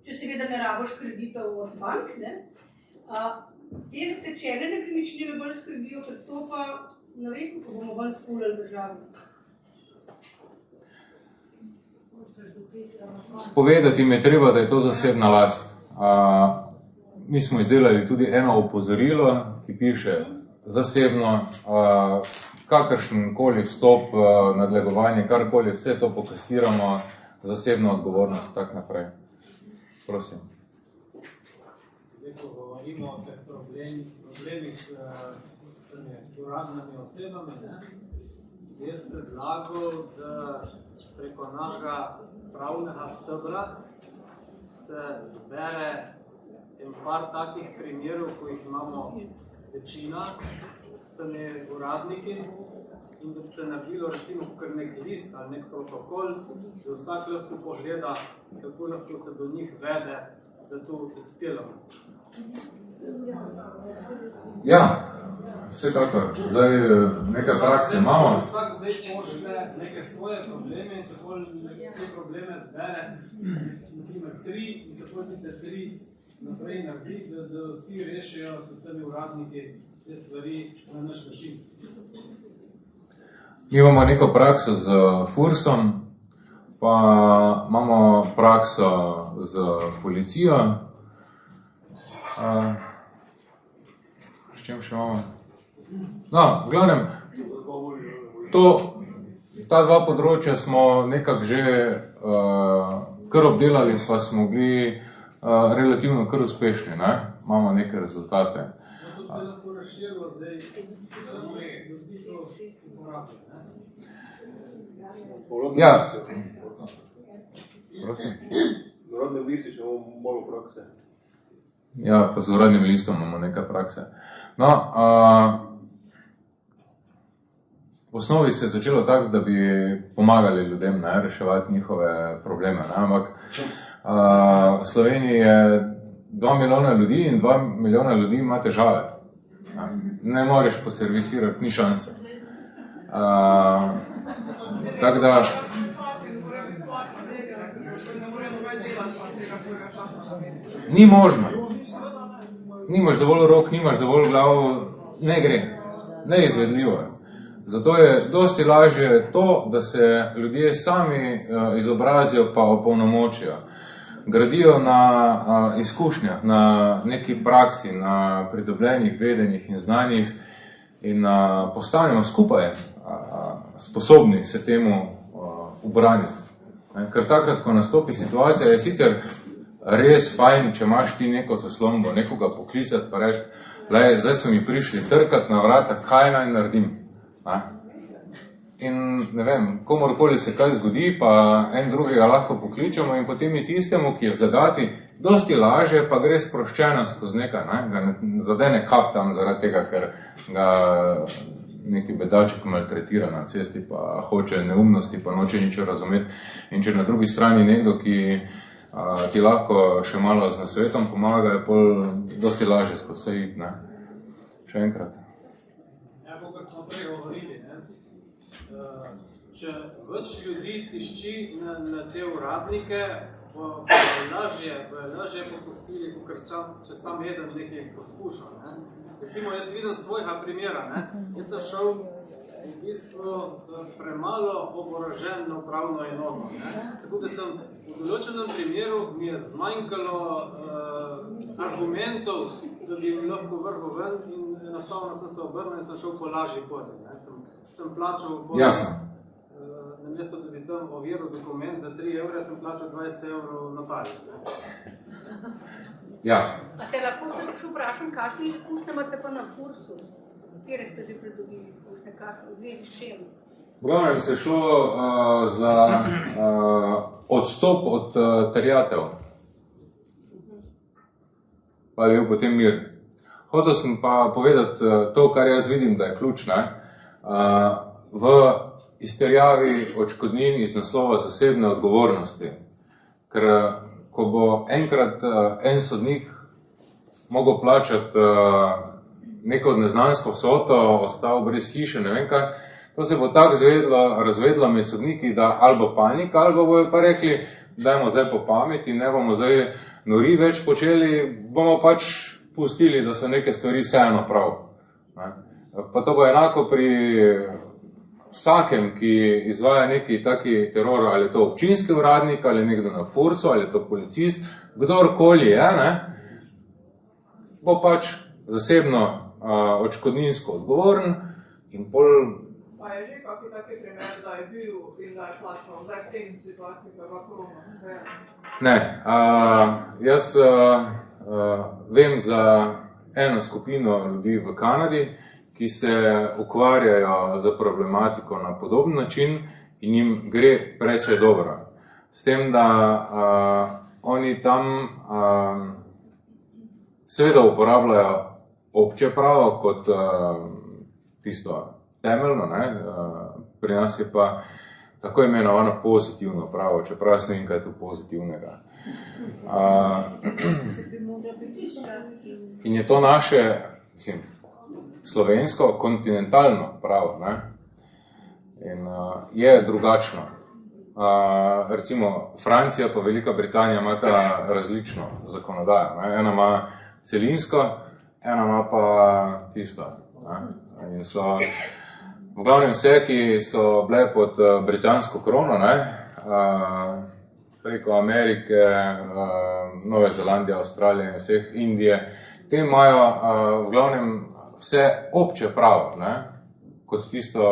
Če seveda ne rabiš kreditov od bank, ne? Te zatečene nepremičnine me bolj skrbijo, ker to pa ne vem, kako bomo bolj spulali državo. Povedati mi je treba, da je to zasebna last. Mi smo izdelali tudi eno opozorilo, ki piše zasebno, kakršenkoli vstop, nadlegovanje, karkoli, vse to pokasiramo, zasebno odgovornost, tak naprej. Prosim. Ko govorimo o teh problemih s uradnimi osebami, jaz predlagal, da preko našega pravnega stebra se zbere en par takih primerov, ko jih imamo večina, s temi uradniki in da bi se naredilo recimo kar nek list ali nek protokol, da vsak lahko pogleda, kako lahko se do njih vede, da to izpeljamo. Ja, vsekakor. Zdaj nekaj prakse imamo. Vsak zdaj pošle neke svoje probleme in se bolj te probleme zbere, naprimer 3 in se bolj tiste 3 naprej naredi, da vsi rešijo s temi uradniki te stvari na naš način. Mi imamo neko prakso z Fursom, pa imamo prakso z policijo. S čem še imamo? No, v glavnem, ta dva področja smo nekako že kar obdelali, pa smo bili relativno kar uspešni, ne? Imamo neke rezultate. To se lahko razširilo zdaj, da vsi to uporabljajo, ne? Ja. Prosim. Uradne liste, če imamo malo prakse. Ja, pa z uradnim listom imamo nekaj prakse. No, v osnovi se je začelo tako, da bi pomagali ljudem, ne, reševati njihove probleme, ne, ampak v Sloveniji je 2 milijona ljudi in 2 milijona ljudi ima težave. Ne moreš poservisirati, ni šanse. Tako da... Ni možno. Nimaš dovolj rok, nimaš dovolj glav, ne gre. Neizvedljivo je. Zato je dosti lažje to, da se ljudje sami izobrazijo pa opolnomočijo. Gradijo na izkušnjah, na neki praksi, na pridobljenih vedenjih in znanjih in postanemo skupaj sposobni se temu ubraniti. Ker takrat, ko nastopi situacija, je sicer res fajn, če imaš ti neko zaslombo, nekoga poklicati pa reči, zdaj so mi prišli trkati na vrata, kaj naj naredim. In ne vem, komorkoli se kaj zgodi, pa en drugega lahko pokličemo in potem je tistemu, ki je v zagati, dosti laže, pa gre sproščeno skozi nekaj, ga ne zadene kap tam zaradi tega, ker ga neki bedaček maltretira na cesti, pa hoče neumnosti, pa noče nič razumeti. In če na drugi strani nekdo, ki ti lahko še malo z nasvetom pomaga, je pol dosti laže skozi vse iti, ne. Še enkrat. Ja, kot smo prej govorili, ne. Če več ljudi tišči na te uradnike, bo lažje popustili, če sam eden nekaj poskušal, ne. Recimo, jaz vidim svojega primera, ne. Jaz sem šel v bistvu premalo oborožen na upravno enoto, ne. Tako da sem v določenem primeru mi je zmanjkalo argumentov, da bi lahko vrgel ven in enostavno sem se obrnil in sem šel po lažji poti, ne. Sem plačal namesto, da bi tam overil dokument za 3 evre, sem plačal 20 evrov notarju. Ja. A te lahko se še vprašam, kakšne izkušnje imate pa na Fursu? Kjer ste že pridobili izkušnje, v zvezi s čem? V glavnem se je šlo za odstop od terjatev. Pa je bil potem mir. Hotel sem pa povedati to, kar jaz vidim, da je ključ, ne. V izterjavi odškodnin iz naslova zasebne odgovornosti. Ker ko bo enkrat en sodnik mogel plačati neko neznansko vsoto, ostal brez hiše, ne vem kaj, to se bo tako razvedlo med sodniki, da ali bo panika, ali bojo pa rekli, dajmo zdaj po pameti, ne bomo zdaj nori več počeli, bomo pač pustili, da so neke stvari vseeno prav. Pa to bo enako pri vsakem, ki izvaja neki taki teror, ali je to občinski uradnik, ali je nekdo na Fursu, ali je to policist, kdorkoli je, ne, bo pač zasebno odškodninsko odgovoren in pol... Pa je že kakšen taki primer, da je bil in da je plačal zdaj v tem situaciji, pa je pa Ne, jaz vem za eno skupino ljudi v Kanadi, ki se ukvarjajo z problematiko na podoben način in jim gre precej dobro. S tem, da oni tam seveda uporabljajo obče pravo kot tisto temeljno, ne? Pri nas je pa tako imenovano pozitivno pravo, čeprav jaz ne vem, kaj je to pozitivnega. In je to naše, mislim, slovensko kontinentalno pravo, ne? In je drugačno. Recimo Francija pa Velika Britanija imata različno zakonodajo, ne? Ena ima celinsko, ena ima pa tisto, ne? In so v glavnem vse, ki so bile pod britansko krono, ne? Preko Amerike, Nove Zelandije, Avstralije in vseh Indije, te imajo v glavnem vse obče pravo, ne? Kot tisto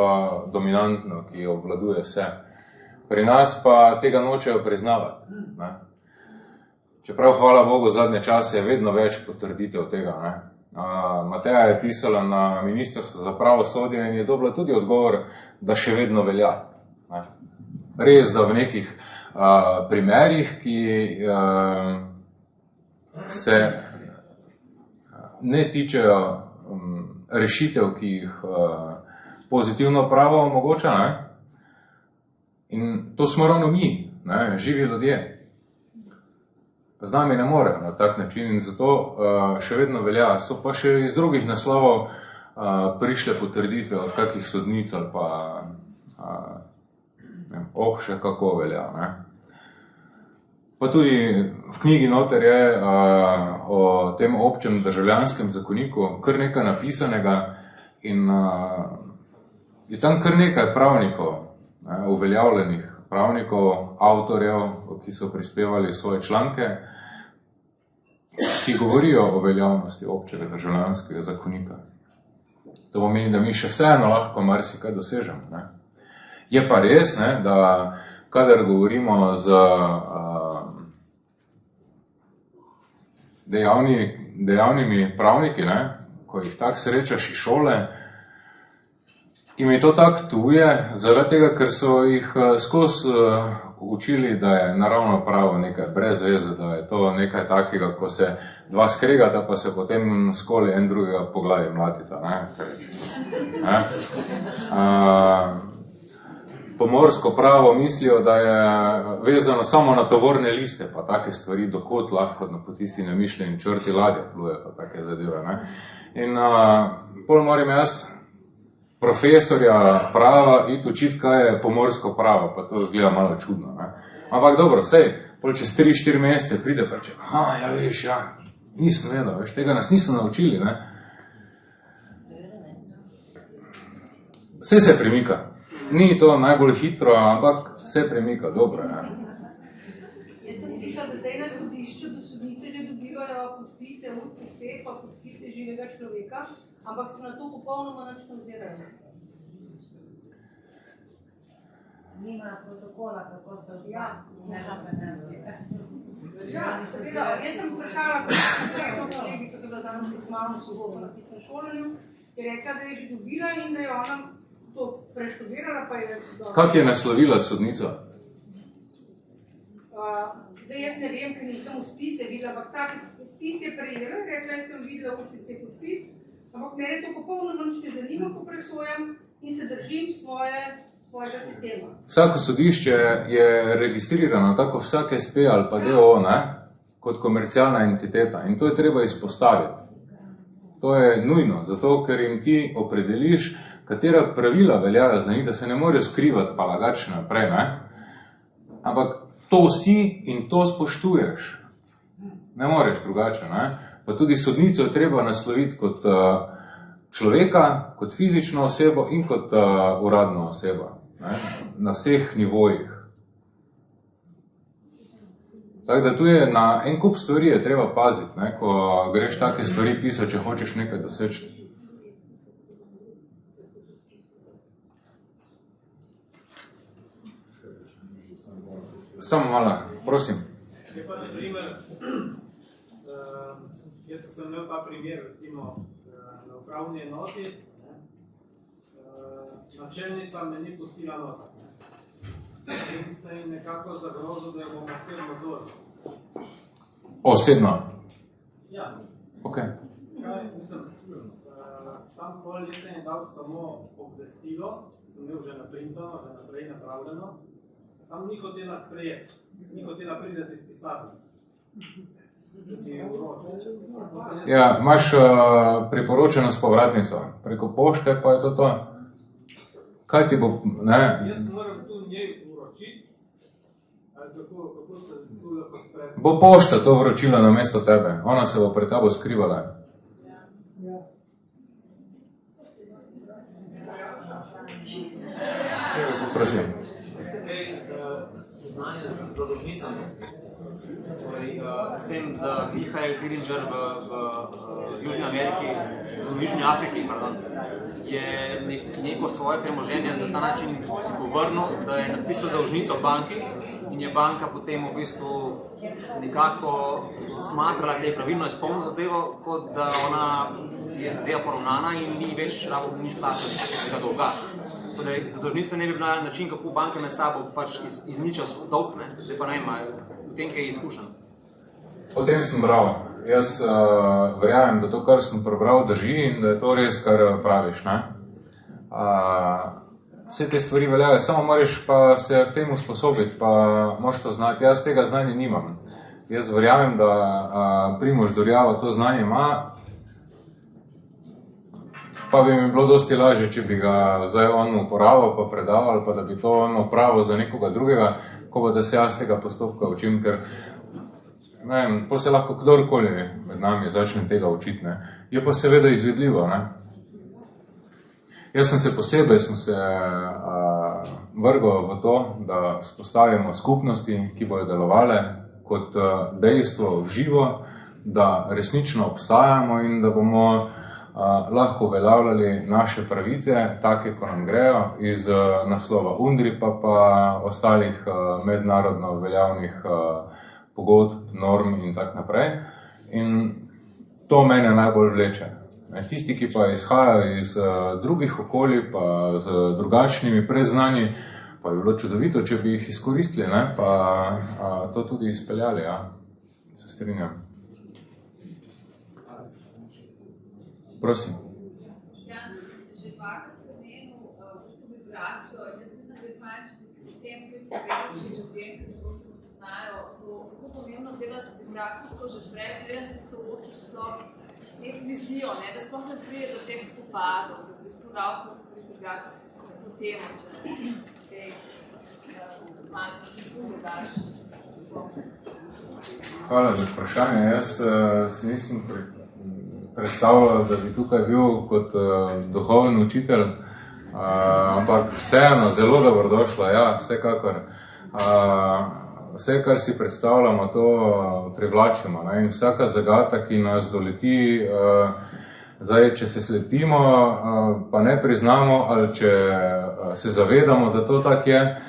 dominantno, ki obvladuje vse. Pri nas pa tega nočejo priznavati, ne? Čeprav, hvala Bogu, zadnje čase je vedno več potrditev tega, ne? Mateja je pisala na Ministrstvo za pravosodje in je dobila tudi odgovor, da še vedno velja, ne? Res, da v nekih primerih, ki se ne tičejo rešitev, ki jih pozitivno pravo omogoča, ne? In to smo ravno mi, ne? Živi ljudje. Z nami ne morejo na tak način in zato še vedno velja. So pa še iz drugih naslovov prišle potrditve od kakih sodnic ali pa še kako velja, ne? Pa tudi v knjigi noter je o tem občem državljanskem zakoniku kar nekaj napisanega in je tam kar nekaj pravnikov, ne, uveljavljenih pravnikov, avtorjev, ki so prispevali svoje članke, ki govorijo o veljavnosti občega državljanskega zakonika. To pomeni, da mi še vseeno lahko marsikaj dosežemo, ne. Je pa res, ne, da kadar govorimo z dejavnimi pravniki, ne, ko jih tak srečaš iz šole, jim je to tak tuje, zaradi tega, ker so jih skozi učili, da je naravno pravo nekaj brez veze, da je to nekaj takega, ko se dva skregata, pa se potem skoli en drugega po glavi mlatita, ne. Pomorsko pravo mislijo, da je vezano samo na tovorne liste, pa take stvari, dokot lahko po tisti namišljeni črti ladja pluje, pa take zadeve, ne. In pol moram jaz profesorja prava iti učiti, kaj je pomorsko pravo, pa to gleda malo čudno, ne. Ampak dobro, sej, pol čez 3-4 mesece pride pa če, ja veš, ja, nisem vedel, veš, tega nas niso naučili, ne. Vse se premika. Ni to najbolj hitro, ampak vse premika, dobro, ne. Jaz sem slišala, da zdaj na sodišču do sodnice že dobivajo podpise UCC, pa podpise živega človeka, ampak se na to popolnoma nič ne ozirajo. Nima protokola, kako se odja. Ja, seveda, jaz sem vprašala, konkretno kolegico, ki je bila danes tudi malo soboto na tistem šolanju, je rekla, da je že dobila in da je ona to preštudirala, pa je... Kak je naslovila sodnica? Zdaj jaz ne vem, ker nisem v spise videla, ampak tak spis je prejela, rekla, jaz sem videla UCC podpis, ampak mene to popolnoma nič ne zanima, ko presojam in se držim svojega sistema. Vsako sodišče je registrirano, tako vsak SP ali pa DO, ne, kot komercialna entiteta in to je treba izpostaviti. To je nujno, zato ker jim ti opredeliš, katera pravila veljajo za njih, da se ne morejo skrivati pa lagač naprej, ne? Ampak to si in to spoštuješ. Ne moreš drugače, ne? Pa tudi sodnico je treba nasloviti kot človeka, kot fizično osebo in kot uradno osebo, ne? Na vseh nivojih. Tako da tu je na en kup stvari je treba paziti, ne? Ko greš take stvari pisati, če hočeš nekaj doseči. Samo malo, prosim. Je pa, na primer, jaz sem imel ta primer, recimo, na upravni enoti, načelnica me ni pustila nota. In se je nekako zagrozil, da jo bom osebno dol. Osebno? Ja. Ok. Kaj, mislim, sam pol nisem je dal samo obvestilo, sem imel že naprintano, že naprej napravljeno, samo ni hotela sprejeti, ni hotela prideti iz pisarne. Ja, imaš priporočeno s povratnico, preko pošte pa je to. Kaj ti bo, ne? Jaz moram tu njej vročiti, ali kako se tu lahko spredi? Bo pošta to vročila namesto tebe, ona se bo pred tabo skrivala. Prosim. Seznanje z zadolžnicami. S tem, da Michael Killinger v Južni Ameriki, v Južni Afriki, pardon, je neko svoje premoženje na ta način si povrnil, da je napisal dolžnico banki in je banka potem v bistvu nekako smatrala, da je pravilno izpolnila zadevo, kot da ona je zadeva poravnana in ni več rabo nič plačati tega dolga. Zadolžnica ne bi bila način, kako banke med sabo pač izničajo dolg, ne? Zdaj pa ne ima, v tem, kaj je izkušen. O tem sem bral. Jaz verjamem, da to, kar sem prebral, drži in da je to res, kar praviš. Ne? Vse te stvari veljajo, samo moraš pa se v tem usposobiti, pa moraš to znati. Jaz tega znanja nimam. Jaz verjamem, da Primož Dorjava to znanje ima, pa bi mi bilo dosti lažje, če bi ga zdaj on uporabil, pa predaval, pa da bi to on upravil za nekoga drugega, ko pa da se jaz tega postopka učim, ker ne vem, pol se lahko kdorkoli med nami začne tega učiti, ne. Je pa seveda izvedljivo, ne. Jaz sem se posebej vrgal v to, da vzpostavimo skupnosti, ki bojo delovale kot dejstvo v živo, da resnično obstajamo in da bomo lahko uveljavljali naše pravice, take, ko nam grejo, iz naslova UNDRI pa ostalih mednarodno veljavnih pogodb, norm in tak naprej. In to mene najbolj vleče. Tisti, ki pa izhajajo iz drugih okolij, pa z drugačnimi predznanji, pa bi bilo čudovito, če bi jih izkoristili, ne? Pa to tudi izpeljali, ja. Se strinjam. Prosim. Že dvakrat sem menil vibracijo. Jaz mislim, da je fajn, če pri tem, ki povedal še ljudem, ki zelo poznajo to, kako pomembno delati vibracijsko že prej, preden se soočiš sploh imeti vizijo, da sploh ne pride do teh spopadov, da v bistvu ravno stvari drugače po temo, če malo spodbude daš. Hvala za vprašanje. Jaz si nisem predstavljal, da bi tukaj bil kot duhoven učitelj, ampak vseeno, zelo dobrodošlo, ja, vsekakor. Vse, kar si predstavljamo, to privlačimo, ne? In vsaka zagata, ki nas doleti, zdaj, če se slepimo, pa ne priznamo, ali če se zavedamo, da to tak je,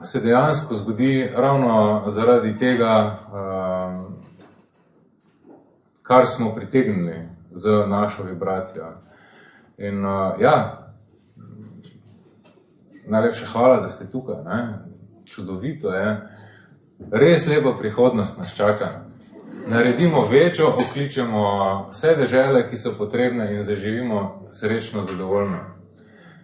se dejansko zgodi ravno zaradi tega, kar smo pritegnili z našo vibracijo. In ja, najlepša hvala, da ste tukaj, ne? Čudovito je. Res lepa prihodnost nas čaka. Naredimo večjo, okličemo vse dežele, ki so potrebne in zaživimo srečno, zadovoljno.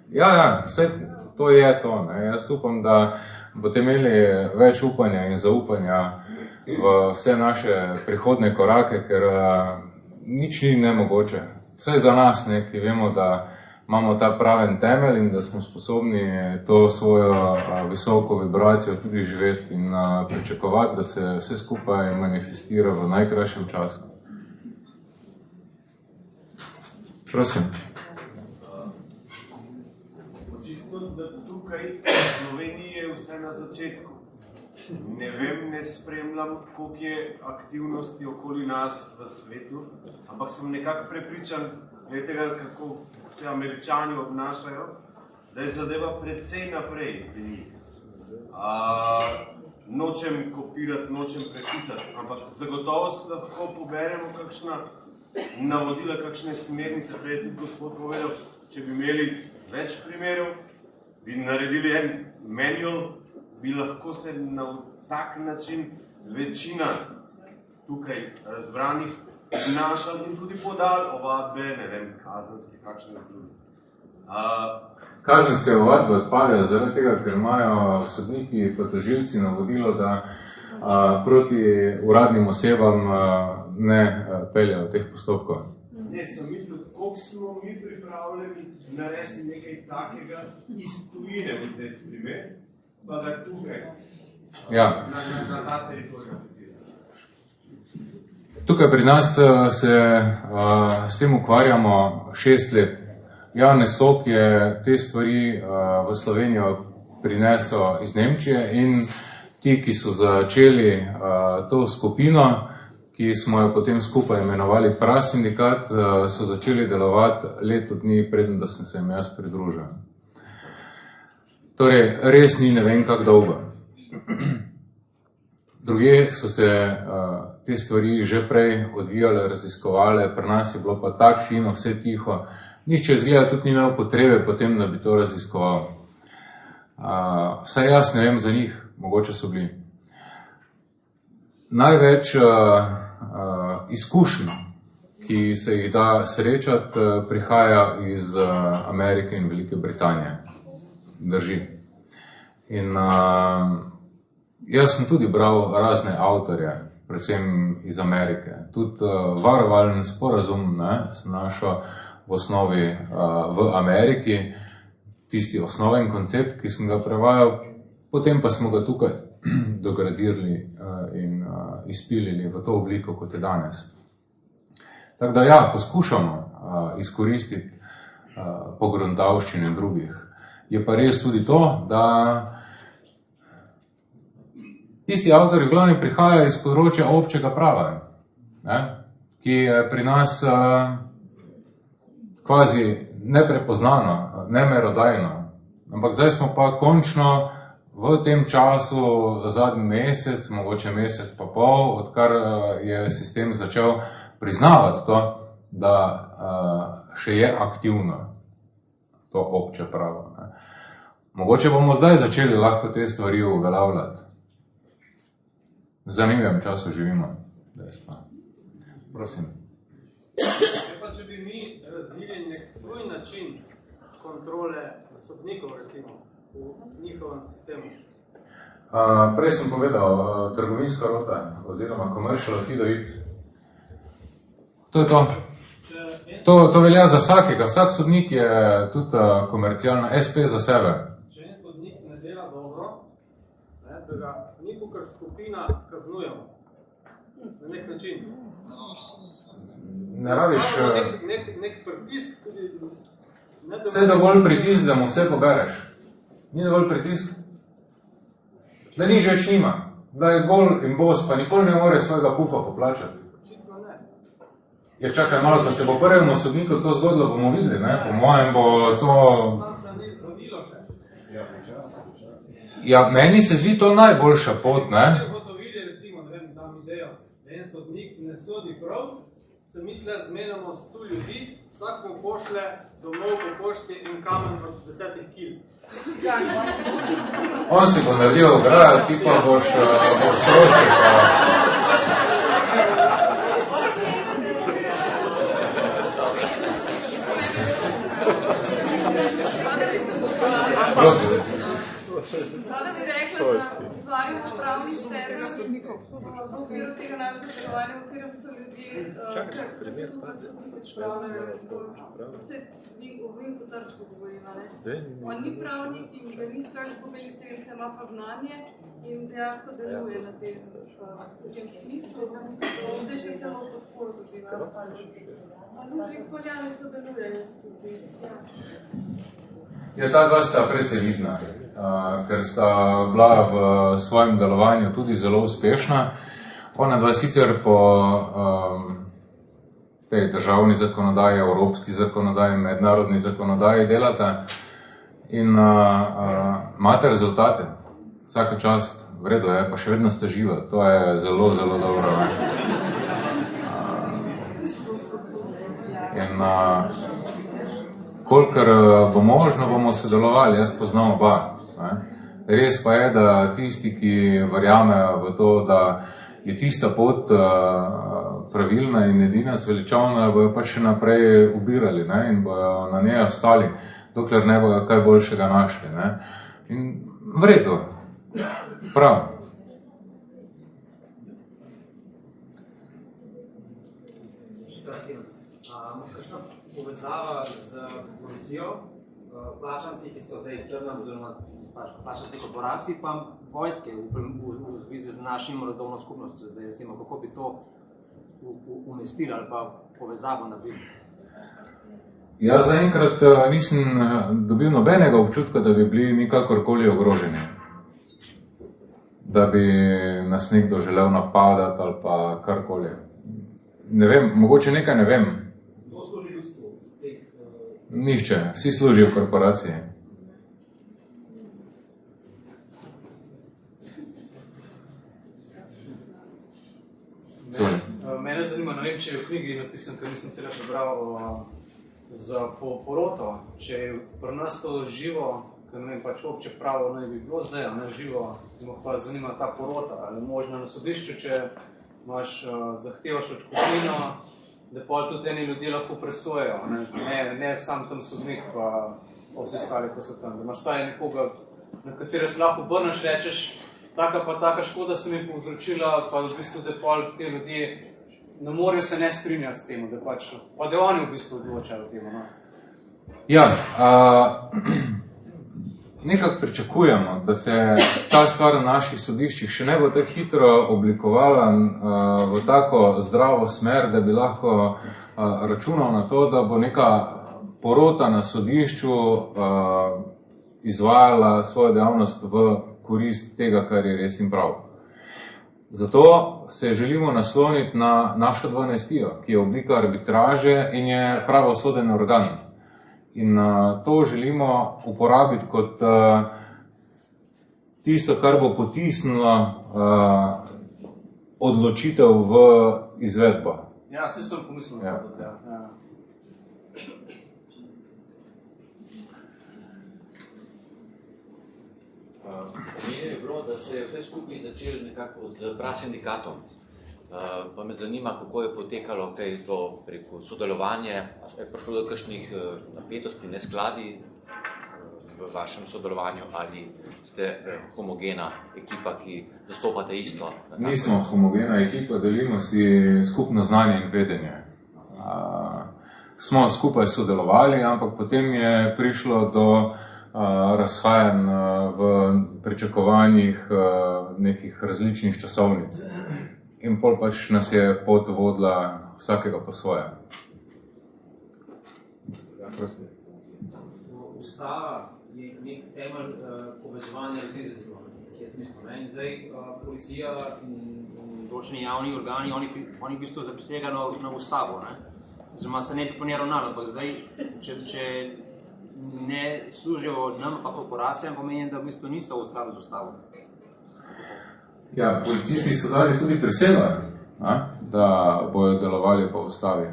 Ja, vse to je to, ne? Jaz upam, da boste imeli več upanja in zaupanja v vse naše prihodne korake, ker nič ni nemogoče. Vse za nas, ne, ki vemo, da imamo ta praven temelj in da smo sposobni to svojo visoko vibracijo tudi živeti in pričakovati, da se vse skupaj manifestira v najkrajšem času. Prosim. Očitno, da tukaj v Sloveniji je vse na začetku. Ne vem, ne spremljam, koliko je aktivnosti okoli nas v svetu, ampak sem nekako prepričan, tega, kako se Američani obnašajo, da je zadeva precej naprej pri njih. Nočem kopirati, nočem prepisati, ampak zagotovo se lahko poberemo kakšna navodila, kakšne smernice, prej je tudi gospod povedal, če bi imeli več primerov, bi naredili en manual, bi lahko se na tak način večina tukaj razbranih vnašali in tudi podali ovadbe, ne vem, kazenske, kakšne druge. Kazenske ovadbe odpadajo zaradi tega, ker imajo sodniki pa tožilci navodilo, da proti uradnim osebam ne peljajo teh postopkov. Ne, sem mislil, koliko smo mi pripravljeni narediti nekaj takega iz tujine, vzeti primer, pa da tukaj na ta teritorij apliciramo. Tukaj pri nas se s tem ukvarjamo 6 let. Janez Sok je te stvari v Slovenijo prinesel iz Nemčije in ti, ki so začeli to skupino, ki smo jo potem skupaj imenovali Prasindikat, so začeli delovati leto dni, preden da sem se jim jaz pridružil. Torej, res ni ne vem kak dolgo. Druge so se te stvari že prej odvijale, raziskovale, pri nas je bilo pa tako fino, vse tiho. Nihče izgleda tudi ni imel potrebe potem, da bi to raziskoval. Vsaj jaz ne vem za njih, mogoče so bili. Največ izkušnjo, ki se jih da srečati, prihaja iz Amerike in Velike Britanije. Drži. In jaz sem tudi bral razne avtorje, predvsem iz Amerike. Tudi varovalni sporazum sem našel v osnovi v Ameriki, tisti osnoven koncept, ki sem ga prevajal, potem pa smo ga tukaj dogradirali in izpilili v to obliko, kot je danes. Tako da ja, poskušamo izkoristiti pogruntavščine drugih. Je pa res tudi to, da tisti avtori v glavni prihajajo iz področja občega prava, ki je pri nas kvazi neprepoznano, nemerodajno. Ampak zdaj smo pa končno v tem času, zadnji mesec, mogoče mesec pa pol, odkar je sistem začel priznavati to, da še je aktivno to obče pravo. Mogoče bomo zdaj začeli lahko te stvari uveljavljati. V zanimivem času živimo. Prosim. Pa če bi mi razvili nek svoj način kontrole sodnikov, recimo, v njihovem sistemu? Prej sem povedal, trgovinska rota, oziroma commercial affidavit. To je to. To velja za vsakega. Vsak sodnik je tudi komercialna SP za sebe. Če en sodnik ne dela dobro, da ga nikakor skupina kaznujemo. Na nek način. Ne rabiš... Nek pritisk tudi... Vse je dovolj pritisk, da mu vse pobereš. Ni dovolj pritisk. Da nič več nima. Da je gol in bos, pa nikoli ne more svojega pufa poplačati. Ja, čakaj malo, ko se bo prvemu sodniku to zgodilo, bomo videli, ne? Po mojem bo to... Ja, meni se zdi to najboljša pot, ne? Če to vidi, recimo, ne vem, tam idejo, da en sodnik ne sodi prav, se mi tle zmenimo 100 ljudi, vsak mu pošle domov po pošti in kamen od 10 kil. On si bo naredil ograjo, ti pa boš strošil. Prosim. Rada bi rekla, da ustvarjamo pravni stereotip v okviru tega našega delovanja, v katerem so ljudje, ki se o Vinku Trčku govorimo. On ni pravnik in ga ni strah izgube licence, ima pa znanje in dejansko deluje na tem smislu. Zdaj še celo podporo dobiva. Znotraj Poljane sodelujejo skupaj. Ja, ta dva sta precej vidna, ker sta bila v svojem delovanju tudi zelo uspešna. Ona dva sicer po tej državni zakonodaji, evropski zakonodaji, mednarodni zakonodaji delata in imate rezultate. Vsaka čast, v redu je, pa še vedno sta živa. To je zelo, zelo dobro. In kolikor bo možno, bomo sodelovali, jaz poznam oba. Res pa je, da tisti, ki verjamejo v to, da je tista pot, pravilna in edina zveličavna, bojo pač še naprej ubirali, ne, in bojo na njej ostali, dokler ne bojo kaj boljšega našli, ne. In v redu, prav. Kakšna povezava z policijo, plačanci, ki so zdaj črnem, oziroma plačanci korporacij, pa vojske v zvezi z našim rodovno skupnostjo, zdaj recimo, kako bi to umestili ali pa povezavo naredili? Jaz zaenkrat nisem dobil nobenega občutka, da bi bili nikakorkoli ogroženi. Da bi nas nekdo želel napadati ali pa karkoli. Ne vem, mogoče nekaj ne vem. Kdo služi ljudstvu? Nihče, vsi služijo v korporaciji. Mene zanima, ne vem, če je v knjigi napisan, ker nisem celo prebral, za poroto. Če je pri nas to živo, ker ne vem, pač obče pravo ne bi bilo zdaj, ne živo, pa zanima ta porota, ali možno na sodišču, če imaš, zahtevaš odškodnino, da pol tudi eni ljudje lahko presojajo, ne sam tam sodnik pa vsi ostali, ko so tam, da imaš vsaj nekoga, na katere se lahko obrneš, rečeš, taka pa taka škoda se mi povzročila, pa v bistvu, da pol te ljudje ne morajo se ne strinjati s tem, da pač, pa da oni v bistvu odločajo o tem, no? Ja, nekako pričakujemo, da se ta stvar na naših sodiščih še ne bo tako hitro oblikovala v tako zdravo smer, da bi lahko računal na to, da bo neka porota na sodišču izvajala svojo dejavnost v korist tega, kar je res in prav. Zato se želimo nasloniti na našo 12-tijo, ki je oblika arbitraže in je pravosoden organ. In to želimo uporabiti kot tisto, kar bo potisnilo odločitev v izvedbo. Ja, vse sem pomislil na to, ja. Meni je bilo, da se je vse skupaj začelo nekako z prasindikatom. Pa me zanima, kako je potekalo to preko sodelovanje, je prišlo do kakšnih napetosti, neskladi v vašem sodelovanju ali ste homogena ekipa, ki zastopate isto? Nismo homogena ekipa, delimo si skupno znanje in vedenje. Smo skupaj sodelovali, ampak potem je prišlo do razhajanj v pričakovanjih nekih različnih časovnic. In pol pač nas je pot vodila vsakega po svoje. Ustava je nek temelj povezovanja ljudi z drugim, ki je smisel. In zdaj policija in določeni javni organi, oni v bistvu zaprisegajo na ustavo. Oziroma se ne bi po njej ravnalo, ampak zdaj, če ne služijo nam pa korporacijam, pomeni, da v bistvu niso v skladu z ustavo. Ja, policisti so dali tudi prisego, da bojo delovali po ustavi.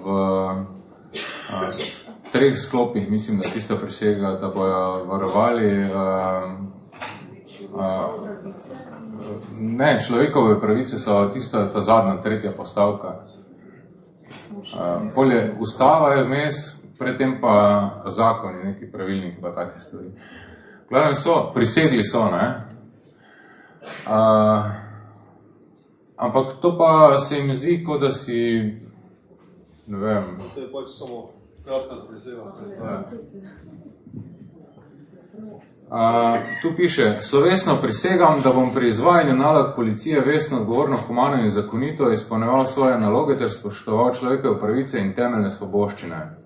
V 3 sklopih, mislim, da tista prisega, da bojo varovali ne, človekove pravice so ta zadnja, 3. postavka. Polje ustava je vmes, predtem pa zakoni, neki pravilniki pa take stvari. Glavnem so, prisegli so, ne? Ampak to pa se jim zdi, kot da si, ne vem. To je pač samo kratka prisega. Tu piše, slovesno prisegam, da bom pri izvajanju nalog policije vestno, odgovorno, humano in zakonito izpolnjeval svoje naloge ter spoštoval človekove pravice in temeljne svoboščine.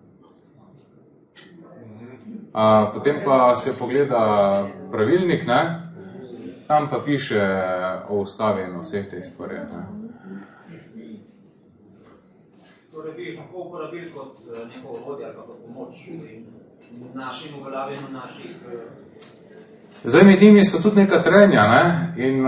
Potem pa se pogleda pravilnik, ne? Tam pa piše o ustavi in o vseh teh stvareh. Torej bi jih lahko uporabili kot neko orodje ali kot pomoč našim uveljavljanju naših... Zdaj med njimi so tudi neka trenja, ne? In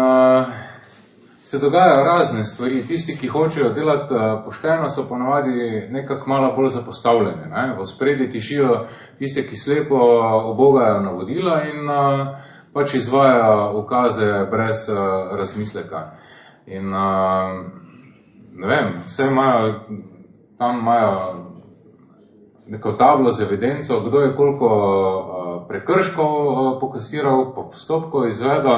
se dogajajo razne stvari. Tisti, ki hočejo delati pošteno, so ponavadi nekako malo bolj zapostavljeni. Ne? V ospredju tišijo tiste, ki slepo obogajo navodila in pač izvajajo ukaze brez razmisleka. In ne vem, vse imajo, tam imajo neko tablo z evidenco, kdo je koliko prekrškov pokasiral, po postopku izvedel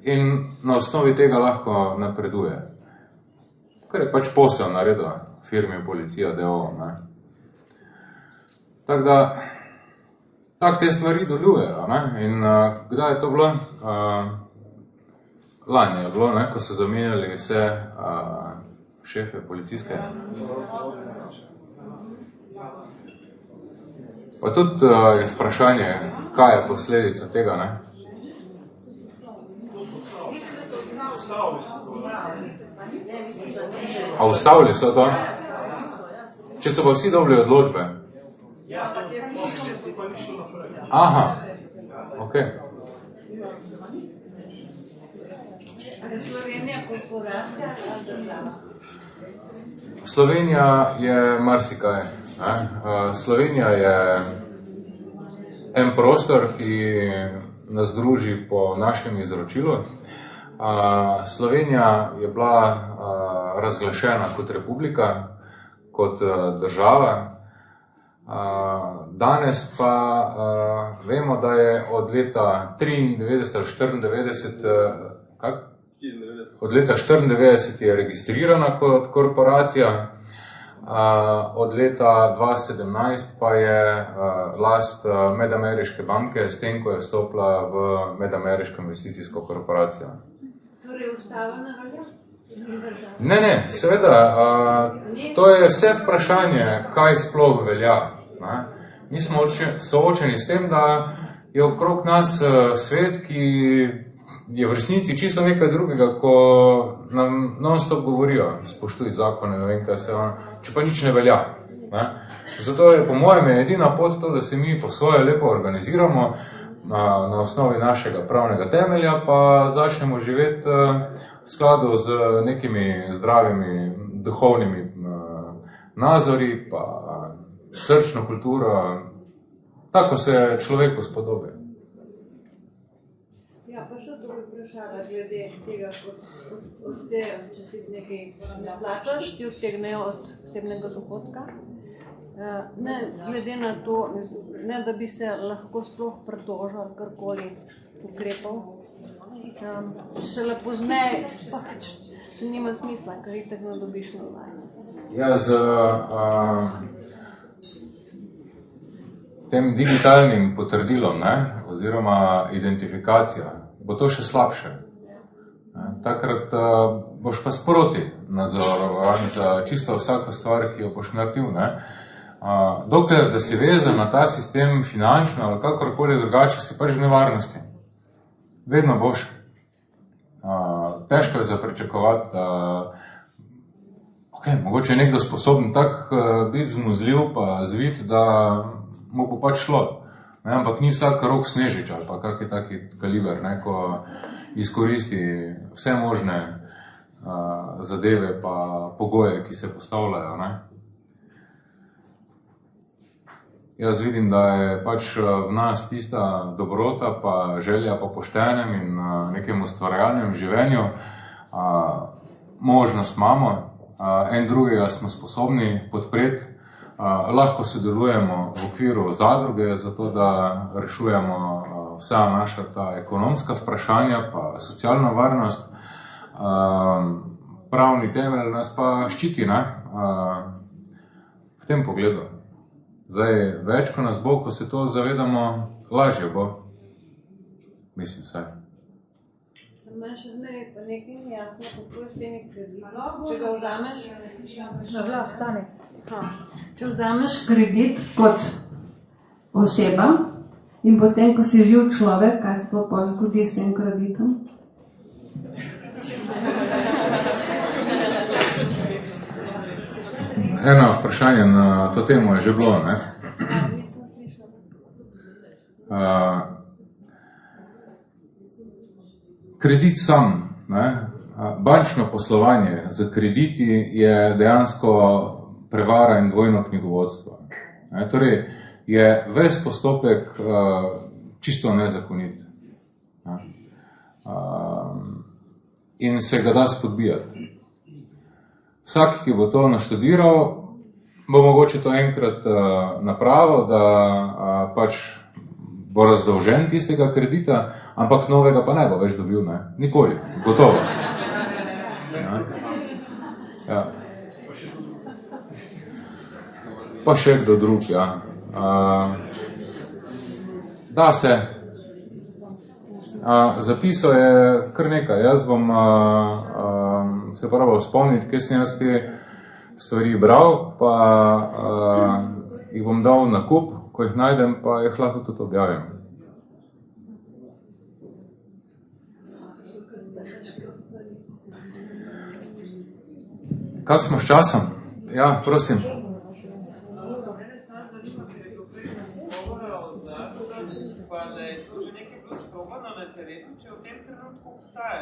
in na osnovi tega lahko napreduje. Kar je pač posel naredil firmi policija DO. Tako da, tako te stvari delujejo. In kdaj je to bilo? Lani je bilo, ko so zamenjali vse šefe policijske. Pa tudi je vprašanje, kaj je posledica tega, ne? A ustavili so to? Če so pa vsi dobili odločbe? Aha, ok. Je Slovenija korporacija ali država? Slovenija je marsikaj. Slovenija je en prostor, ki nas druži po našem izročilu. Slovenija je bila razglašena kot republika, kot država. Danes pa vemo, da je od leta 93 ali 94, od leta 94 je registrirana kot korporacija, od leta 2017 pa je last Medameriške banke, s tem, ko je vstopila v Medameriško investicijsko korporacijo. Torej, ustava na velja? Ne, seveda, to je vse vprašanje, kaj sploh velja. Mi smo soočeni s tem, da je okrog nas svet, ki je v resnici čisto nekaj drugega, ko nam non-stop govorijo, spoštuj zakone, ne vem kaj se on, če pa nič ne velja. Zato je po mojem edina pot to, da se mi po svoje lepo organiziramo na osnovi našega pravnega temelja, pa začnemo živeti v skladu z nekimi zdravimi duhovnimi nazori, pa srčno kulturo, tako se človeku spodobi. Ja, pa še to bi vprašala glede tega, če si nekaj plačaš, ti odtegnejo od osebnega dohodka. Ne, glede na to, ne da bi se lahko sploh pritožil ali karkoli ukrepal, se lepo znej, pač se nima smisla, ker itak ne dobiš nazaj. Ja, z tem digitalnim potrdilom, oziroma identifikacija, bo to še slabše. Takrat boš pa sproti nadzorovan za čisto vsako stvar, ki jo boš naredil. Dokler, da si vezan na ta sistem finančno ali kakorkoli drugače, si pač v nevarnosti. Vedno boš. Težko je zapričakovati, da mogoče je nekdo sposoben tako biti zmuzljiv pa zvit, da mu bo pač šlo. Ampak ni vsak Rok Snežič ali pa kak je taki kaliber, ko izkoristi vse možne zadeve pa pogoje, ki se postavljajo. Jaz vidim, da je pač v nas tista dobrota pa želja po poštenem in nekem ustvarjalnem življenju. Možnost imamo, en drugega smo sposobni podpreti. Lahko sodelujemo v okviru zadruge, zato da rešujemo vsa naša ta ekonomska vprašanja pa socialna varnost. Pravni temelj nas pa ščiti v tem pogledu. Zdaj, več ko nas bo, ko se to zavedamo, lažje bo. Mislim vsaj. Meni še zmeraj pa nekaj ni jasno, kako je s temi krediti. Če ga vzameš, če vzameš kredit kot oseba in potem, ko si živ človek, kaj se pa zgodi s tem kreditom? Eno vprašanje na to temo je že bilo, Kredit sam, bančno poslovanje z krediti je dejansko prevara in dvojno knjigovodstvo. Torej, je ves postopek čisto nezakonit. In se ga da spodbijati. vsak, ki bo to naštudiral, bo mogoče to enkrat napravil, da pač bo razdolžen tistega kredita, ampak novega pa ne bo več dobil, ne? Nikoli, gotovo. Ja. Pa še kdo drug, ja. Da se. Zapisal je kar nekaj. Jaz bom se probal spomniti, kje sem jaz te stvari bral, pa jih bom dal na kup, ko jih najdem, pa jih lahko tudi objavim. Kak smo s časom? Ja, prosim.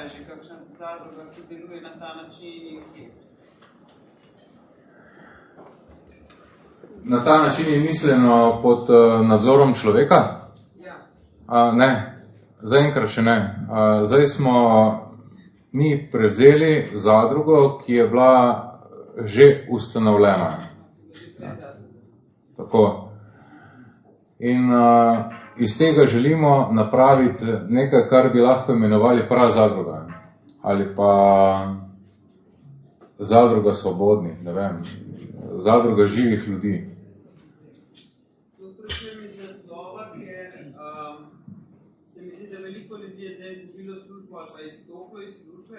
Že kakšna zadruga, ki deluje na ta način? Na ta način je misleno pod nadzorom človeka? Ja. Ne, zaenkrat še ne. Zdaj smo mi prevzeli zadrugo, ki je bila že ustanovljena. Ja. Tako. In iz tega želimo napraviti nekaj, kar bi lahko imenovali prazadruga. Ali pa zadruga svobodnih, ne vem, zadruga živih ljudi. To sprašujem iz naslova, ker se mi zdi, da veliko ljudi je zdaj izgubilo službo ali pa izstopilo iz službe,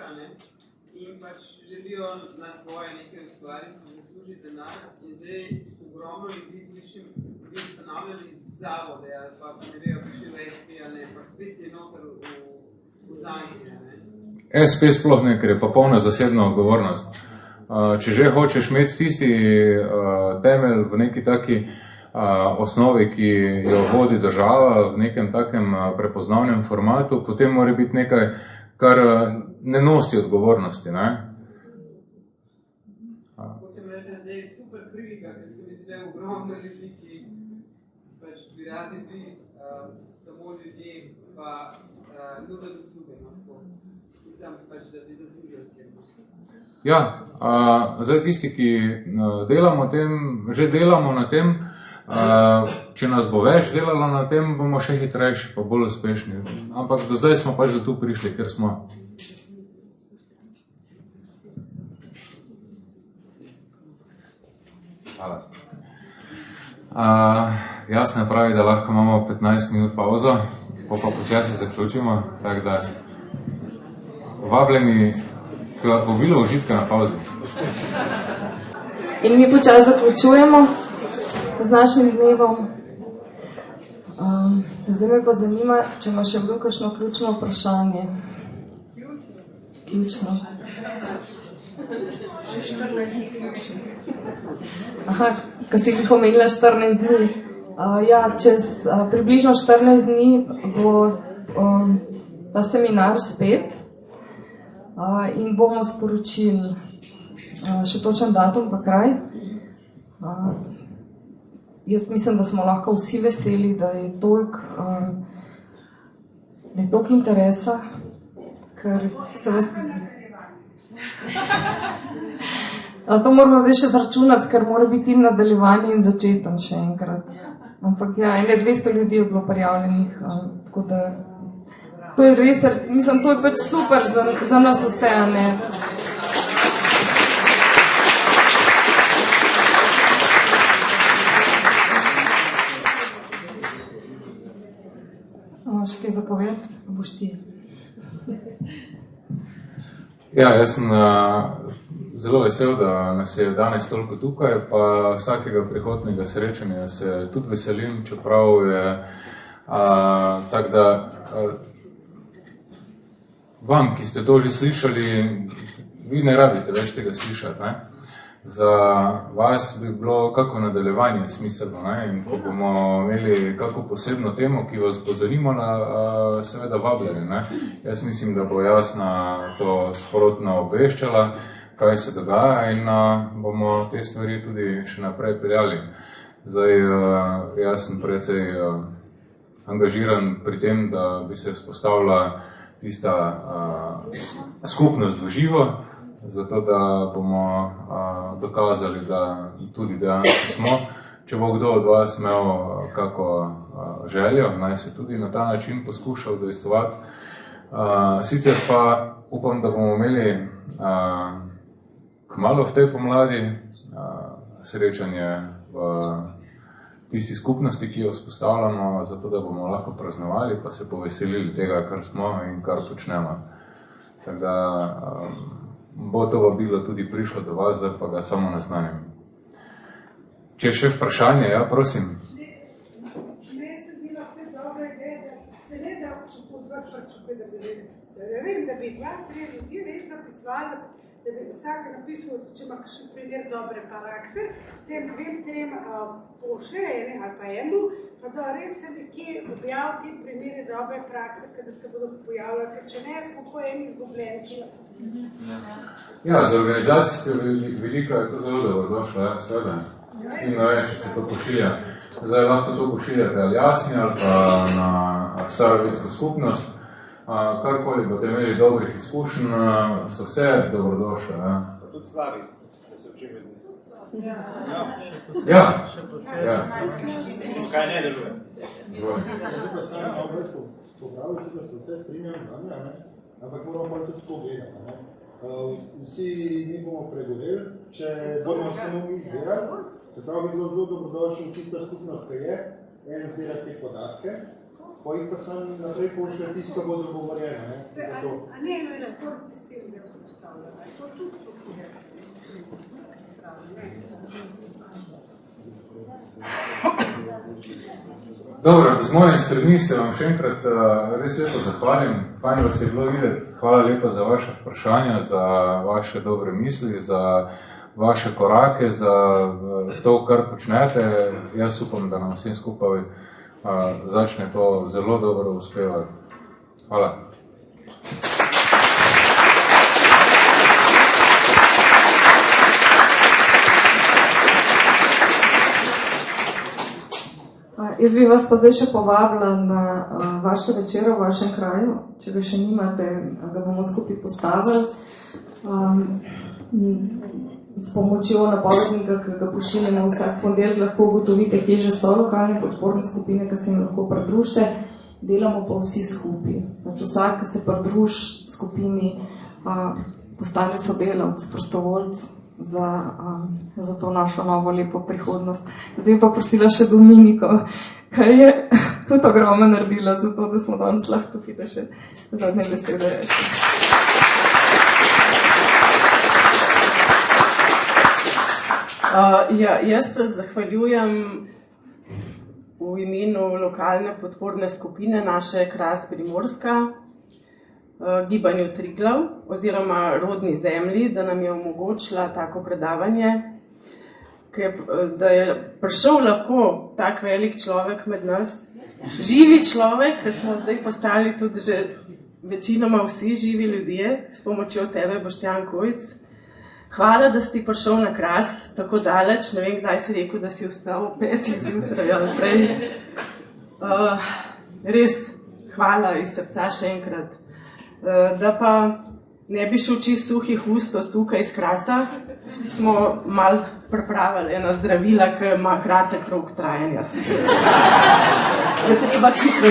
in pač želijo na svoje nekaj ustvariti, zaslužiti denar, in zdaj ogromno ljudi slišim, bi ustanavljali zavode, ali pa ne vejo, piše v SP, pa spet se noter v zadnje. SP sploh ne, ker je pa polna zasebna odgovornost. Če že hočeš imeti tisti temelj v neki taki osnovi, ki jo vodi država v nekem takem prepoznavnem formatu, potem mora biti nekaj, kar ne nosi odgovornosti. Ne? Hočem reči, da zdaj je super prilika, ker se mi zdi ogromno ljudi, ki pač bi radi bili samo ljudje, pa nuditi usluge. Mislim pač, da bi zaslužili osebnost. Ja, zdaj tisti, ki delamo tem, že delamo na tem, če nas bo več delalo na tem, bomo še hitrejši, pa bolj uspešni. Ampak do zdaj smo pač do tu prišli, ker smo. Hvala. Jasno je pravi, da lahko imamo 15 minut pauzo, pa počasi zaključimo, tako da vabljeni k obilu užitka na pauzi. In mi počasi zaključujemo z našim dnevom. Zdaj me pa zanima, če ima še kdo kakšno ključno vprašanje. Ključno. Aha, ko si jih omenila 14 dni. Ja, čez približno 14 dni bo ta seminar spet in bomo sporočili še točen datum pa kraj. Jaz mislim, da smo lahko vsi veseli, da je toliko interesa, ker se vas... To moramo zdaj še zračunati, ker mora biti nadaljevanje in začeten še enkrat. Ampak ja, 200 ljudi je bilo prijavljenih, tako da to je res, mislim, to je pač super za nas vse, ne? Še kaj zapovedati? Boš ti. Ja, jaz sem zelo vesel, da nas je danes toliko tukaj, pa vsakega prihodnega srečanja se tudi veselim, čeprav je tako da vam, ki ste to že slišali, vi ne rabite več tega slišati, ne? Za vas bi bilo kako nadaljevanje smiselno, ne? In ko bomo imeli kako posebno temo, ki vas bo zanimala, seveda vabljeni, ne? Jaz mislim, da bo Jasna to sprotno obveščala, kaj se dogaja in bomo te stvari tudi še naprej peljali. Zdaj, jaz sem precej angažiran pri tem, da bi se vzpostavila tista skupnost v živo, zato da bomo dokazali, da tudi dejansko smo. Če bo kdo od vas imel kako željo, naj se tudi na ta način poskuša udejstvovati. Sicer pa upam, da bomo imeli kmalu v tej pomladi srečanje v tisti skupnosti, ki jo vzpostavljamo, zato da bomo lahko praznovali, pa se poveselili tega, kar smo in kar počnemo. Tako da bo to vabilo tudi prišlo do vas, zdaj pa ga samo naznanim. Če je še vprašanje, ja, prosim. Ne sem bila te dobre ideje, da se ne da vem, da bi 2-3 ljudi res zapisvali, da bi vsak napisal, če ima kakšen primer dobre prakse, tem 2-3 pošle, ene ali pa eno, pa da res se nekje objavil te primere dobre prakse, kada se bodo pojavljali, ker če ne, smo po eni izgubljeni. Ja, za organizacijske velika je to zelo dobrodošlo, ja, seveda. In ne vem, če se to pošilja. Zdaj lahko to pošiljate ali jasni, ali pa na starovetsko skupnost. Karkoli boste imeli dobrih izkušenj, so vse dobrodošle. Ja. Pa tudi slavi, da se učim iz njih. Ja. Kaj ne deluje? Zdaj pa sam malo več popravil, da se vse strinjam z nami, ampak moramo pa tudi spogledati. Vsi mi bomo pregoreli, če bomo samo mi izdelali, se pravi, bi bilo zelo dobrodošlo tista skupnost, ki je, eno zdelati te podatke, pa jih pa sam naprej pošle tisto, ko bo dogovorjeno. A ne eno je sport sistem, da je vzpostavljeno, to tudi tukaj. Dobro, z moje strani se vam še enkrat res lepo zahvalim. Fajn vas je bilo videti. Hvala lepo za vaše vprašanja, za vaše dobre misli, za vaše korake, za to, kar počnete. Jaz upam, da nam vsem skupaj začne to zelo dobro uspevati. Hvala. Jaz bi vas pa zdaj še povabila na vaše večero v vašem kraju, če ga še nimate, ga bomo skupaj postavili. S pomočjo napovednika, ki ga pošiljamo vsak ponedeljek, lahko ugotovite, kje že so lokalne podporne skupine, ki se jim lahko pridružite. Delamo pa vsi skupaj. Vsak, ki se pridruži skupini, postane sodelavec, prostovoljc za to našo novo lepo prihodnost. Zdaj pa prosila še Dominiko, kaj je tudi ogromno naredila za to, da smo danes lahko tukaj, da še zadnje besede reči. Jaz se zahvaljujem v imenu lokalne podporne skupine naše Kras Primorska, Gibanju Triglav oziroma Rodni zemlji, da nam je omogočila tako predavanje, da je prišel lahko tak velik človek med nas, živi človek, ki smo zdaj postali tudi že večinoma vsi živi ljudje, s pomočjo tebe, Boštjan Kojc. Hvala, da si prišel na Kras tako daleč, ne vem, kdaj si rekel, da si ostal 5 zjutraj ali prej. Res, hvala iz srca še enkrat. Da pa ne bi šel čisto suhih ust od tukaj iz Krasa, smo malo pripravili ena zdravila, ki ima kratek rok trajanja. Da te pa hitro.